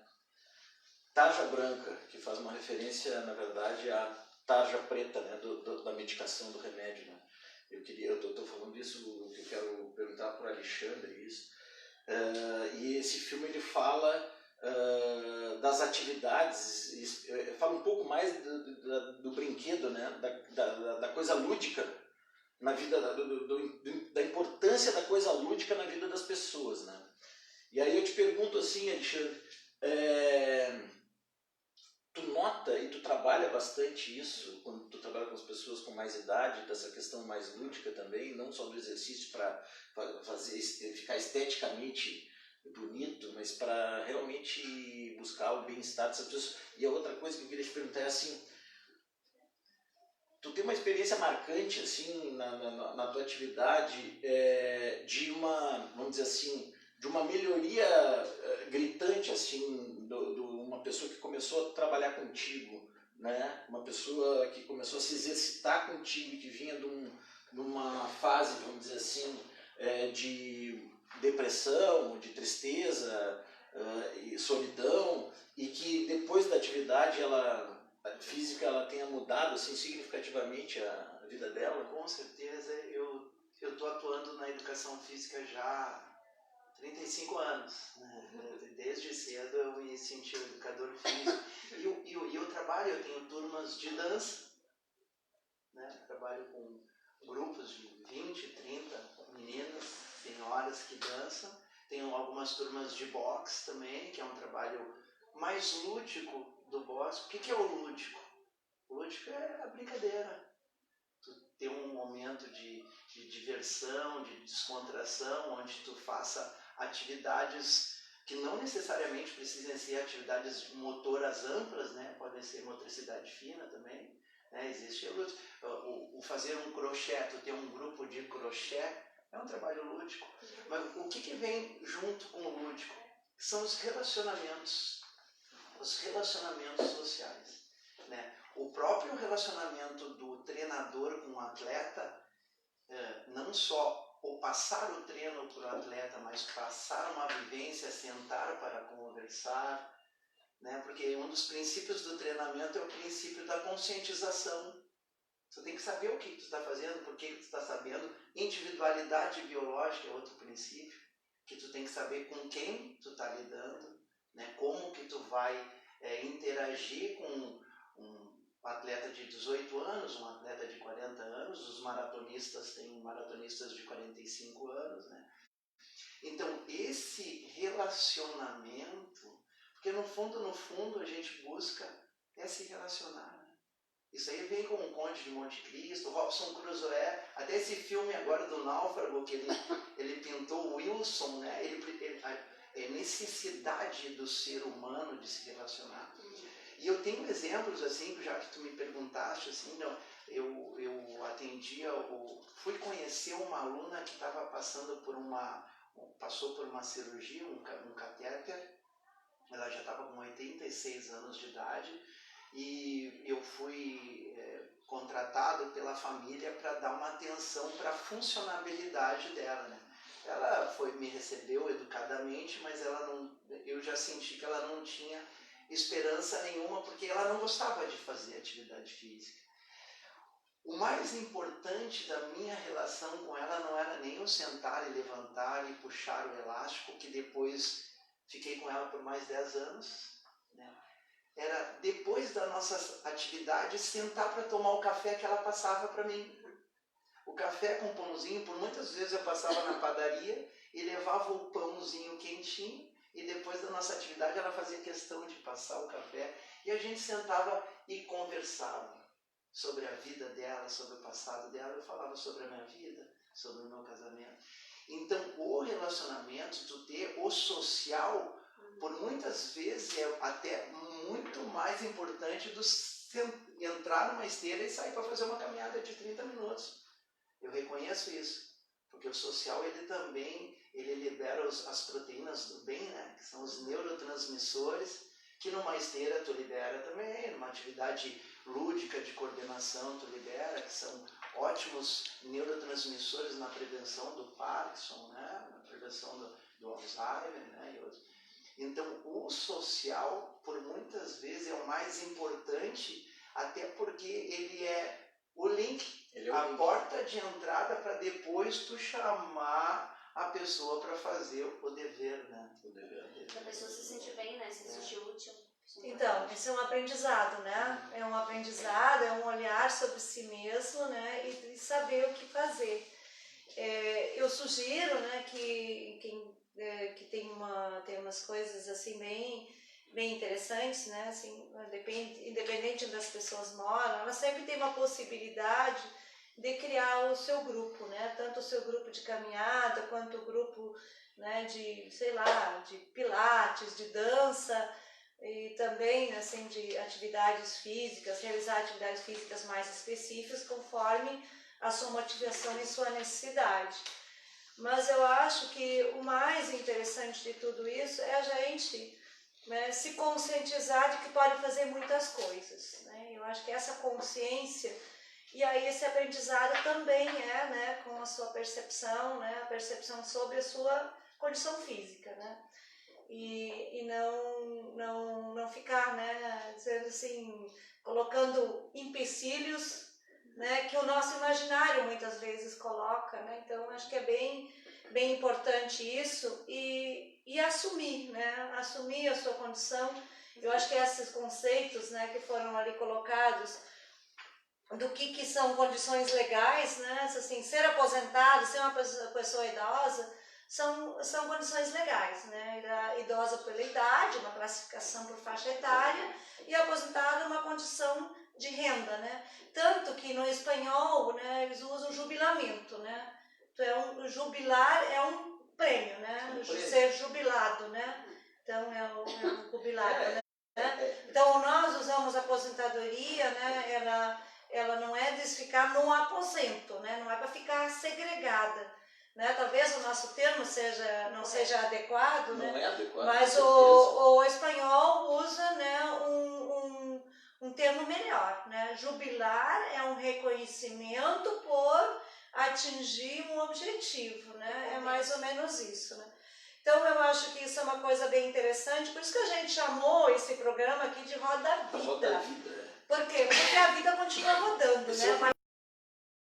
Tarja Branca, que faz uma referência, na verdade, à tarja preta, né, da medicação, do remédio, né? Eu estou falando isso, que eu quero perguntar para o Alexandre isso. E esse filme ele fala das atividades, fala um pouco mais do brinquedo, né? da coisa lúdica na vida, da importância da coisa lúdica na vida das pessoas, né? E aí eu te pergunto assim, Alexandre, tu nota e tu trabalha trabalha bastante isso, quando tu trabalha com as pessoas com mais idade, dessa questão mais lúdica também, não só do exercício para ficar esteticamente bonito, mas para realmente buscar o bem-estar dessas pessoas. E a outra coisa que eu queria te perguntar é assim, tu tem uma experiência marcante assim na tua atividade de uma, vamos dizer assim, de uma melhoria gritante assim uma pessoa que começou a trabalhar contigo, né? Uma pessoa que começou a se exercitar contigo, que vinha de uma fase, vamos dizer assim, de depressão, de tristeza e solidão, e que depois da atividade física ela tenha mudado assim, significativamente a vida dela? Com certeza, eu estou atuando na educação física já há 35 anos, né? Desde cedo eu me senti um educador físico. E eu trabalho, eu tenho turmas de dança, né? Trabalho com grupos de 20, 30 meninas, tem horas que dançam. Tenho algumas turmas de boxe também, que é um trabalho mais lúdico do boxe. O que é o lúdico? O lúdico é a brincadeira. Tu ter um momento de diversão, de descontração, onde tu faça atividades que não necessariamente precisam ser atividades motoras amplas, né? Podem ser motricidade fina também, né? Existe o fazer um crochê, tu ter um grupo de crochê, é um trabalho lúdico. Mas o que vem junto com o lúdico? São os relacionamentos sociais, né? O próprio relacionamento do treinador com o atleta, não só o passar o treino para o atleta, mas passar uma vivência, sentar para conversar, né? Porque um dos princípios do treinamento é o princípio da conscientização. Você tem que saber o que tu está fazendo, por que tu está sabendo. Individualidade biológica é outro princípio, que tu tem que saber com quem tu está lidando, né? Como que tu vai interagir com um atleta de 18 anos, um atleta de 40 anos, os maratonistas têm maratonistas de 45 anos, né? Então, esse relacionamento, porque no fundo a gente busca se relacionar, né? Isso aí vem com o Conde de Monte Cristo, Robinson Crusoe, até esse filme agora do Náufrago, que ele pintou o Wilson, né? A necessidade do ser humano de se relacionar. E eu tenho exemplos, assim, já que tu me perguntaste, assim, eu fui conhecer uma aluna que estava passou por uma cirurgia, um catéter. Ela já estava com 86 anos de idade, e eu fui contratado pela família para dar uma atenção para a funcionabilidade dela, né? Ela me recebeu educadamente, mas eu já senti que ela não tinha esperança nenhuma, porque ela não gostava de fazer atividade física. O mais importante da minha relação com ela não era nem eu sentar e levantar e puxar o elástico, que depois fiquei com ela por mais 10 anos, né? Era depois das nossas atividades sentar para tomar o café que ela passava para mim. O café com pãozinho, por muitas vezes eu passava na padaria e levava o pãozinho quentinho, e depois da nossa atividade ela fazia questão de passar o café, e a gente sentava e conversava sobre a vida dela, sobre o passado dela. Eu falava sobre a minha vida, sobre o meu casamento. Então, o relacionamento, tu ter o social, por muitas vezes é até muito mais importante do entrar numa esteira e sair para fazer uma caminhada de 30 minutos. Eu reconheço isso, porque o social ele também libera as proteínas do bem, né? Que são os neurotransmissores, que numa esteira tu libera também, numa atividade lúdica de coordenação tu libera, que são ótimos neurotransmissores na prevenção do Parkinson, né? Na prevenção do Alzheimer, né? E outros. Então, o social, por muitas vezes, é o mais importante, até porque ele é o link, porta de entrada para depois tu chamar a pessoa para fazer o dever, né? O dever. Para a pessoa se sentir bem, né? Se sentir útil. Então, esse é um aprendizado, né? É um aprendizado, é um olhar sobre si mesmo, né? E saber o que fazer. Eu sugiro, né, que quem que tem umas coisas assim bem bem interessantes, né? Assim, independente onde as pessoas moram, ela sempre tem uma possibilidade de criar o seu grupo, né? Tanto o seu grupo de caminhada, quanto o grupo, né, de, sei lá, de pilates, de dança, e também, assim, de atividades físicas, realizar atividades físicas mais específicas conforme a sua motivação e sua necessidade. Mas eu acho que o mais interessante de tudo isso é a gente, né, se conscientizar de que pode fazer muitas coisas, né? Eu acho que essa consciência e aí esse aprendizado também é, né, com a sua percepção, né, a percepção sobre a sua condição física, né? E não ficar, né, dizendo assim, colocando empecilhos, né, que o nosso imaginário muitas vezes coloca, né? Então acho que é bem importante isso e assumir, né, assumir a sua condição. Eu acho que esses conceitos, né, que foram ali colocados do que são condições legais, né? Assim, ser aposentado, ser uma pessoa idosa, são condições legais, né? Idosa pela idade, uma classificação por faixa etária, e aposentado uma condição de renda, né? Tanto que no espanhol, né, eles usam jubilamento, né? Então, jubilar é um prêmio, né? Ser jubilado, né? Então, é o jubilado, né? Então, nós usamos aposentadoria, né? Ela não é de ficar no aposento, né? Não é para ficar segregada, né? Talvez o nosso termo não seja adequado, Não né? é adequado, mas o espanhol usa, né, um termo melhor, né? Jubilar é um reconhecimento por atingir um objetivo, né? É mais ou menos isso, né? Então eu acho que isso é uma coisa bem interessante, por isso que a gente chamou esse programa aqui de Roda Vida. Roda Vida. Por quê? Porque a vida continua rodando, Esse né?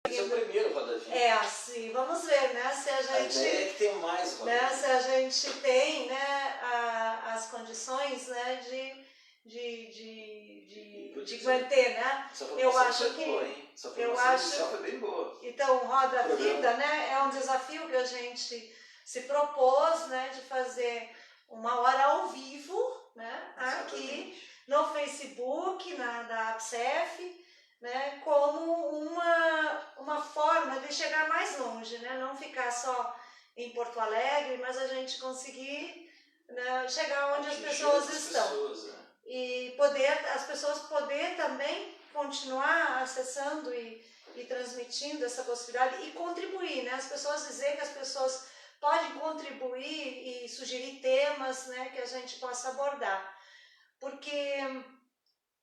é o primeiro Roda Vida. É assim, vamos ver, né? Se a gente, ideia é que tem mais Roda né? Vida. Se a gente tem, né, as condições, né, de manter, né? Eu acho que boa, hein? Essa eu formação acho, inicial foi bem boa. então, Roda Vida, né, é um desafio que a gente se propôs, né, de fazer uma hora ao vivo, né, aqui no Facebook, da APSEF, né, como uma forma de chegar mais longe, né, não ficar só em Porto Alegre, mas a gente conseguir, né, chegar onde as pessoas estão. E as pessoas poder também continuar acessando e transmitindo essa possibilidade e contribuir, né? As pessoas dizer que as pessoas podem contribuir e sugerir temas, né, que a gente possa abordar. Porque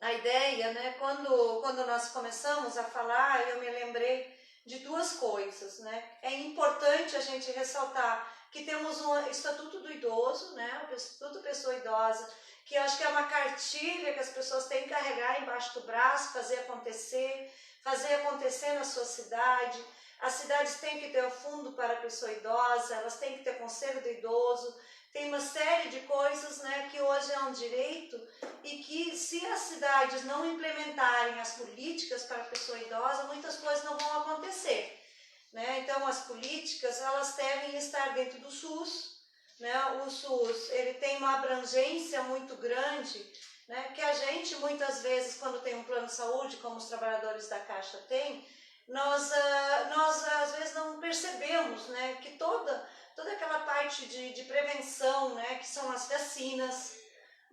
a ideia, né, quando nós começamos a falar, eu me lembrei de duas coisas, né? É importante a gente ressaltar que temos um Estatuto do Idoso, né, o Estatuto Pessoa Idosa, que eu acho que é uma cartilha que as pessoas têm que carregar embaixo do braço, fazer acontecer na sua cidade. As cidades têm que ter o fundo para a pessoa idosa, elas têm que ter conselho do idoso, tem uma série de coisas, né, que hoje é um direito e que se as cidades não implementarem as políticas para a pessoa idosa, muitas coisas não vão acontecer, né? Então as políticas, elas devem estar dentro do SUS, né? O SUS, ele tem uma abrangência muito grande, né, que a gente muitas vezes, quando tem um plano de saúde, como os trabalhadores da Caixa têm, nós às vezes não percebemos, né, que toda aquela parte de prevenção, né, que são as vacinas,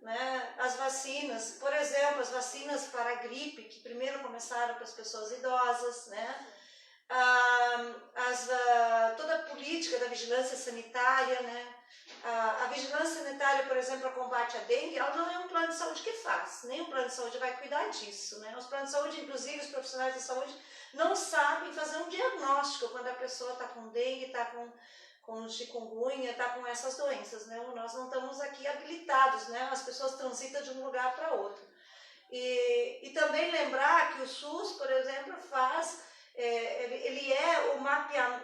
né, as vacinas, por exemplo, as vacinas para a gripe, que primeiro começaram para as pessoas idosas, né, toda a política da vigilância sanitária, né, a vigilância sanitária, por exemplo, a combate à dengue, ela não é um plano de saúde que faz, nem um plano de saúde vai cuidar disso, né? Os planos de saúde, inclusive os profissionais de saúde, não sabem fazer um diagnóstico quando a pessoa está com dengue, está com chikungunya, está com essas doenças, né? Nós não estamos aqui habilitados, né? As pessoas transitam de um lugar para outro. E também lembrar que o SUS, por exemplo, ele é o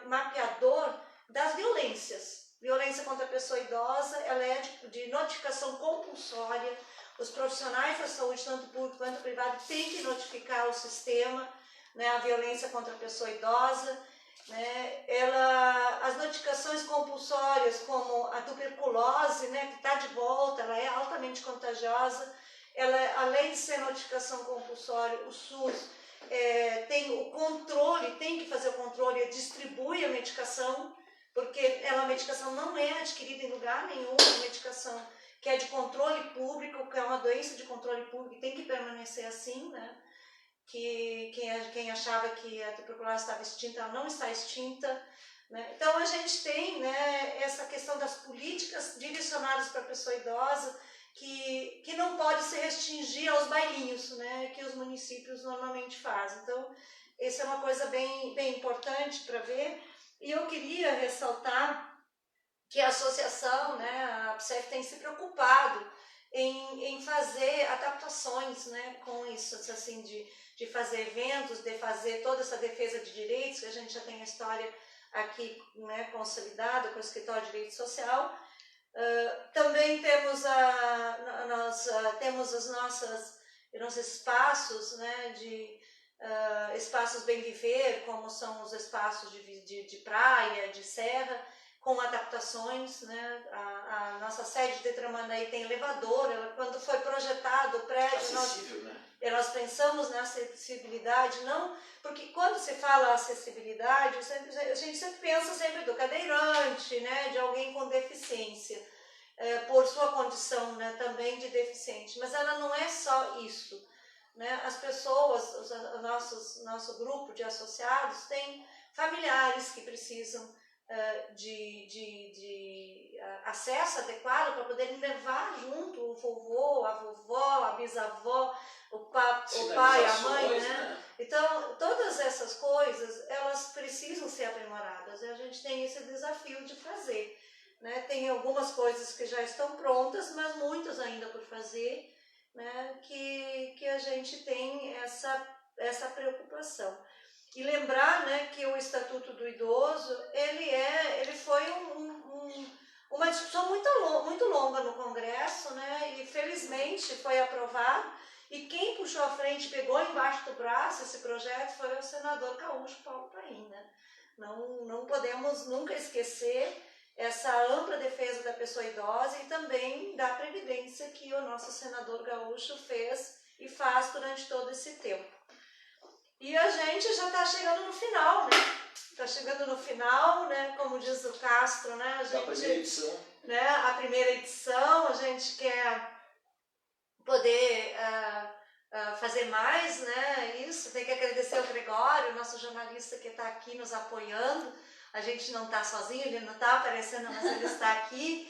mapeador das violências. Violência contra a pessoa idosa, ela é de notificação compulsória. Os profissionais da saúde, tanto público quanto privado, têm que notificar o sistema, né, a violência contra a pessoa idosa. né, as notificações compulsórias, como a tuberculose, né, que está de volta, ela é altamente contagiosa, além de ser notificação compulsória, o SUS tem o controle, tem que fazer o controle e distribui a medicação, porque a medicação não é adquirida em lugar nenhum, é uma medicação que é de controle público, que é uma doença de controle público, tem que permanecer assim, né? Que quem achava que a tuberculose estava extinta, ela não está extinta, né? Então a gente tem, né, essa questão das políticas direcionadas para a pessoa idosa, que não pode se restringir aos bailinhos, né, que os municípios normalmente fazem. Então, essa é uma coisa bem, bem importante para ver. E eu queria ressaltar que a associação, né, a APSEF, tem se preocupado em fazer adaptações, né, com isso, assim, de fazer eventos, de fazer toda essa defesa de direitos, que a gente já tem a história aqui, né, consolidada com o Escritório de Direito Social. Também temos, temos os nossos espaços, né, espaços bem viver, como são os espaços de praia, de serra, com adaptações, né? A nossa sede de Tramandaí tem elevador, quando foi projetado o prédio, Acessível, né? nós pensamos na acessibilidade, não, porque quando se fala acessibilidade, a gente sempre pensa do cadeirante, né? De alguém com deficiência, por sua condição, né? Também de deficiente, mas ela não é só isso. Né? As pessoas, nosso grupo de associados tem familiares que precisam de acesso adequado para poderem levar junto o vovô, a vovó, a bisavó, o pai, a mãe, né? Então, todas essas coisas, elas precisam ser aprimoradas, e a gente tem esse desafio de fazer. Né? Tem algumas coisas que já estão prontas, mas muitas ainda por fazer, né, que a gente tem essa preocupação. E lembrar, né, que o Estatuto do Idoso, ele foi uma discussão muito longa no Congresso, né, e felizmente foi aprovado, e quem puxou à frente, pegou embaixo do braço esse projeto foi o senador gaúcho Paulo Paim, né? Não podemos nunca esquecer essa ampla defesa da pessoa idosa e também da previdência que o nosso senador gaúcho fez e faz durante todo esse tempo. E a gente já está chegando no final, né? Está chegando no final, né? Como diz o Castro, né? A primeira edição. Né? A primeira edição, a gente quer poder fazer mais, né? Isso, tem que agradecer ao Gregório, nosso jornalista que está aqui nos apoiando. A gente não está sozinho, ele não está aparecendo, mas ele está aqui.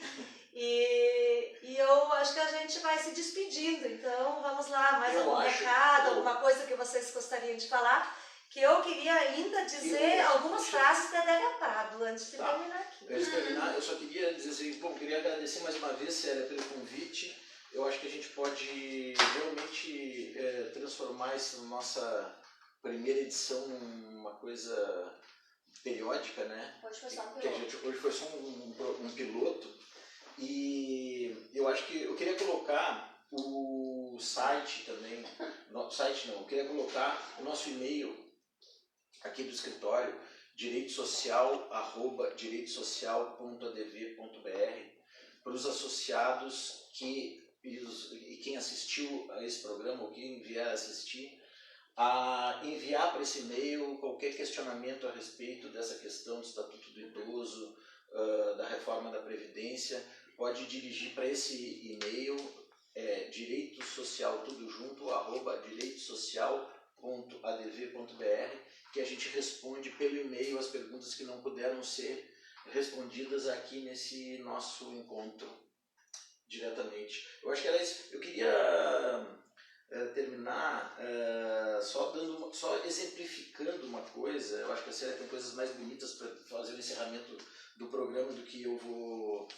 E eu acho que a gente vai se despedindo. Então, vamos lá, mais algum recado, alguma coisa que vocês gostariam de falar? Que eu queria ainda dizer algumas frases da Adélia Prado, antes de terminar aqui. Antes de terminar, eu só queria dizer assim, bom, queria agradecer mais uma vez, Célia, pelo convite. Eu acho que a gente pode realmente transformar essa nossa primeira edição numa coisa periódica, né? Hoje foi só um piloto. Hoje foi só um piloto. E eu acho que eu queria colocar o site também, eu queria colocar o nosso e-mail aqui do escritório, direitosocial@direitosocial.adv.br, para os associados e quem assistiu a esse programa ou quem vier assistir, a enviar para esse e-mail qualquer questionamento a respeito dessa questão do Estatuto do Idoso, da reforma da Previdência. Pode dirigir para esse e-mail, direitosocial, tudo junto, @direitosocial.adv.br, que a gente responde pelo e-mail as perguntas que não puderam ser respondidas aqui nesse nosso encontro diretamente. Eu acho que eu queria terminar só exemplificando uma coisa. Eu acho que a Célia tem coisas mais bonitas para fazer o encerramento do programa do que eu vou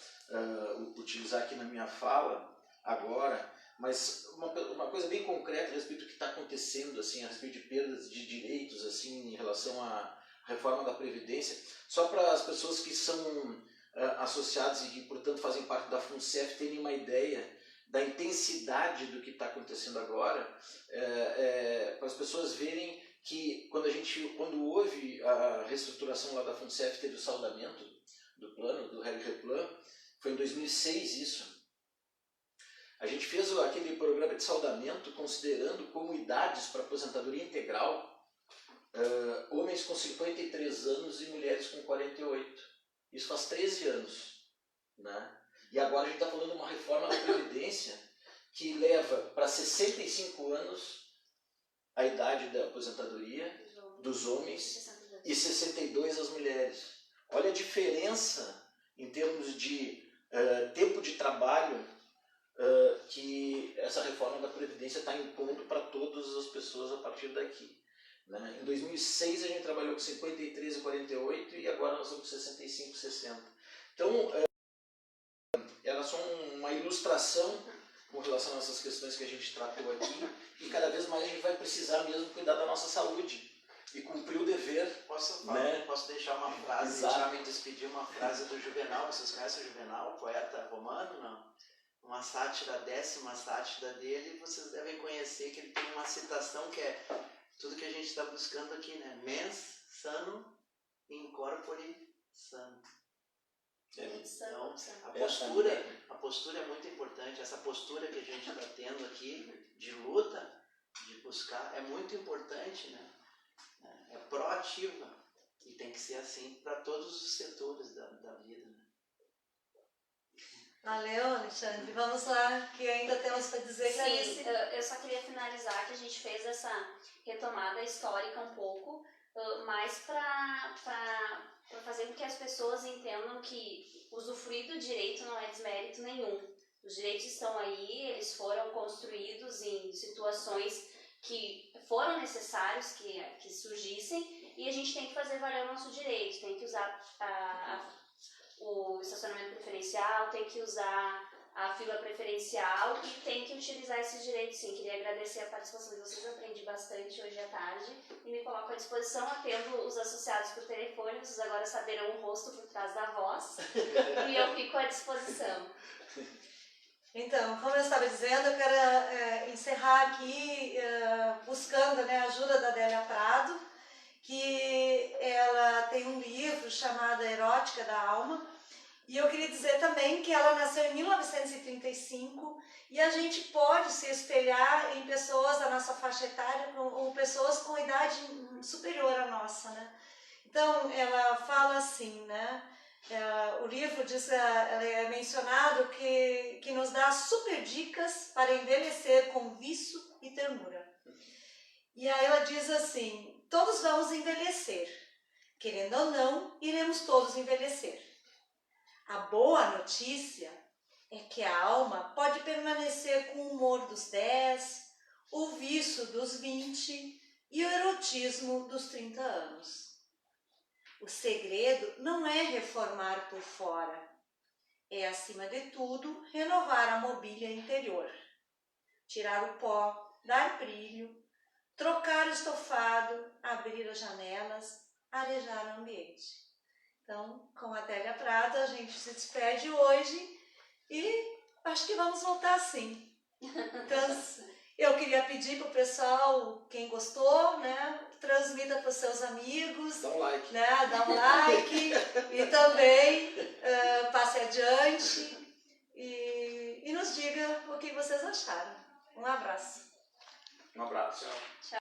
utilizar aqui na minha fala agora, mas uma coisa bem concreta a respeito do que está acontecendo, assim, a respeito de perdas de direitos, assim, em relação à reforma da Previdência, só para as pessoas que são associadas e que, portanto, fazem parte da FUNCEF terem uma ideia da intensidade do que está acontecendo agora, para as pessoas verem que quando houve a reestruturação lá da Fundcef, teve o saldamento do plano, do RegReplan, foi em 2006 isso. A gente fez aquele programa de saldamento considerando como idades para aposentadoria integral homens com 53 anos e mulheres com 48. Isso faz 13 anos. Né? E agora a gente está falando de uma reforma da Previdência que leva para 65 anos a idade da aposentadoria dos homens e 62 as mulheres. Olha a diferença em termos de tempo de trabalho que essa reforma da Previdência está impondo para todas as pessoas a partir daqui. Né? Em 2006 a gente trabalhou com 53 e 48 e agora nós estamos com 65 e 60. Então, elas são uma ilustração com relação a essas questões que a gente tratou aqui, e cada vez mais a gente vai precisar mesmo cuidar da nossa saúde e cumprir o dever. Posso deixar uma frase, já me despedir, uma frase do Juvenal. Vocês conhecem o Juvenal, poeta romano? Não? Uma sátira, a 10ª sátira dele, vocês devem conhecer, que ele tem uma citação que é tudo que a gente está buscando aqui, né? Mens sano in corpore sano. Então, a postura é muito importante. Essa postura que a gente está tendo aqui, de luta, de buscar, é muito importante, né? É proativa e tem que ser assim para todos os setores da vida, né? Valeu, Alexandre. Vamos lá, que ainda temos para dizer. Sim, eu só queria finalizar que a gente fez essa retomada histórica um pouco, mais para fazer com que as pessoas entendam que usufruir do direito não é desmérito nenhum. Os direitos estão aí, eles foram construídos em situações que foram necessários que surgissem, e a gente tem que fazer valer o nosso direito, tem que usar o estacionamento preferencial, tem que usar a fila preferencial e tem que utilizar esses direitos, sim. Queria agradecer a participação de vocês, aprendi bastante hoje à tarde e me coloco à disposição, atendo os associados por telefone, vocês agora saberão o rosto por trás da voz e eu fico à disposição. Então, como eu estava dizendo, eu quero encerrar aqui buscando, né, a ajuda da Adélia Prado, que ela tem um livro chamado Erótica da Alma, e eu queria dizer também que ela nasceu em 1935 e a gente pode se espelhar em pessoas da nossa faixa etária ou pessoas com idade superior à nossa, né? Então, ela fala assim, né? O livro diz, ela é mencionado que nos dá super dicas para envelhecer com viço e ternura. E aí ela diz assim: todos vamos envelhecer, querendo ou não, iremos todos envelhecer. A boa notícia é que a alma pode permanecer com o humor dos 10, o vício dos 20 e o erotismo dos 30 anos. O segredo não é reformar por fora, é, acima de tudo, renovar a mobília interior. Tirar o pó, dar brilho, trocar o estofado, abrir as janelas, arejar o ambiente. Então, com a Adélia Prado, a gente se despede hoje e acho que vamos voltar sim. Então, eu queria pedir para o pessoal, quem gostou, né, transmita para os seus amigos. Dá um like. Né, dá um like e também passe adiante e nos diga o que vocês acharam. Um abraço. Um abraço. Tchau.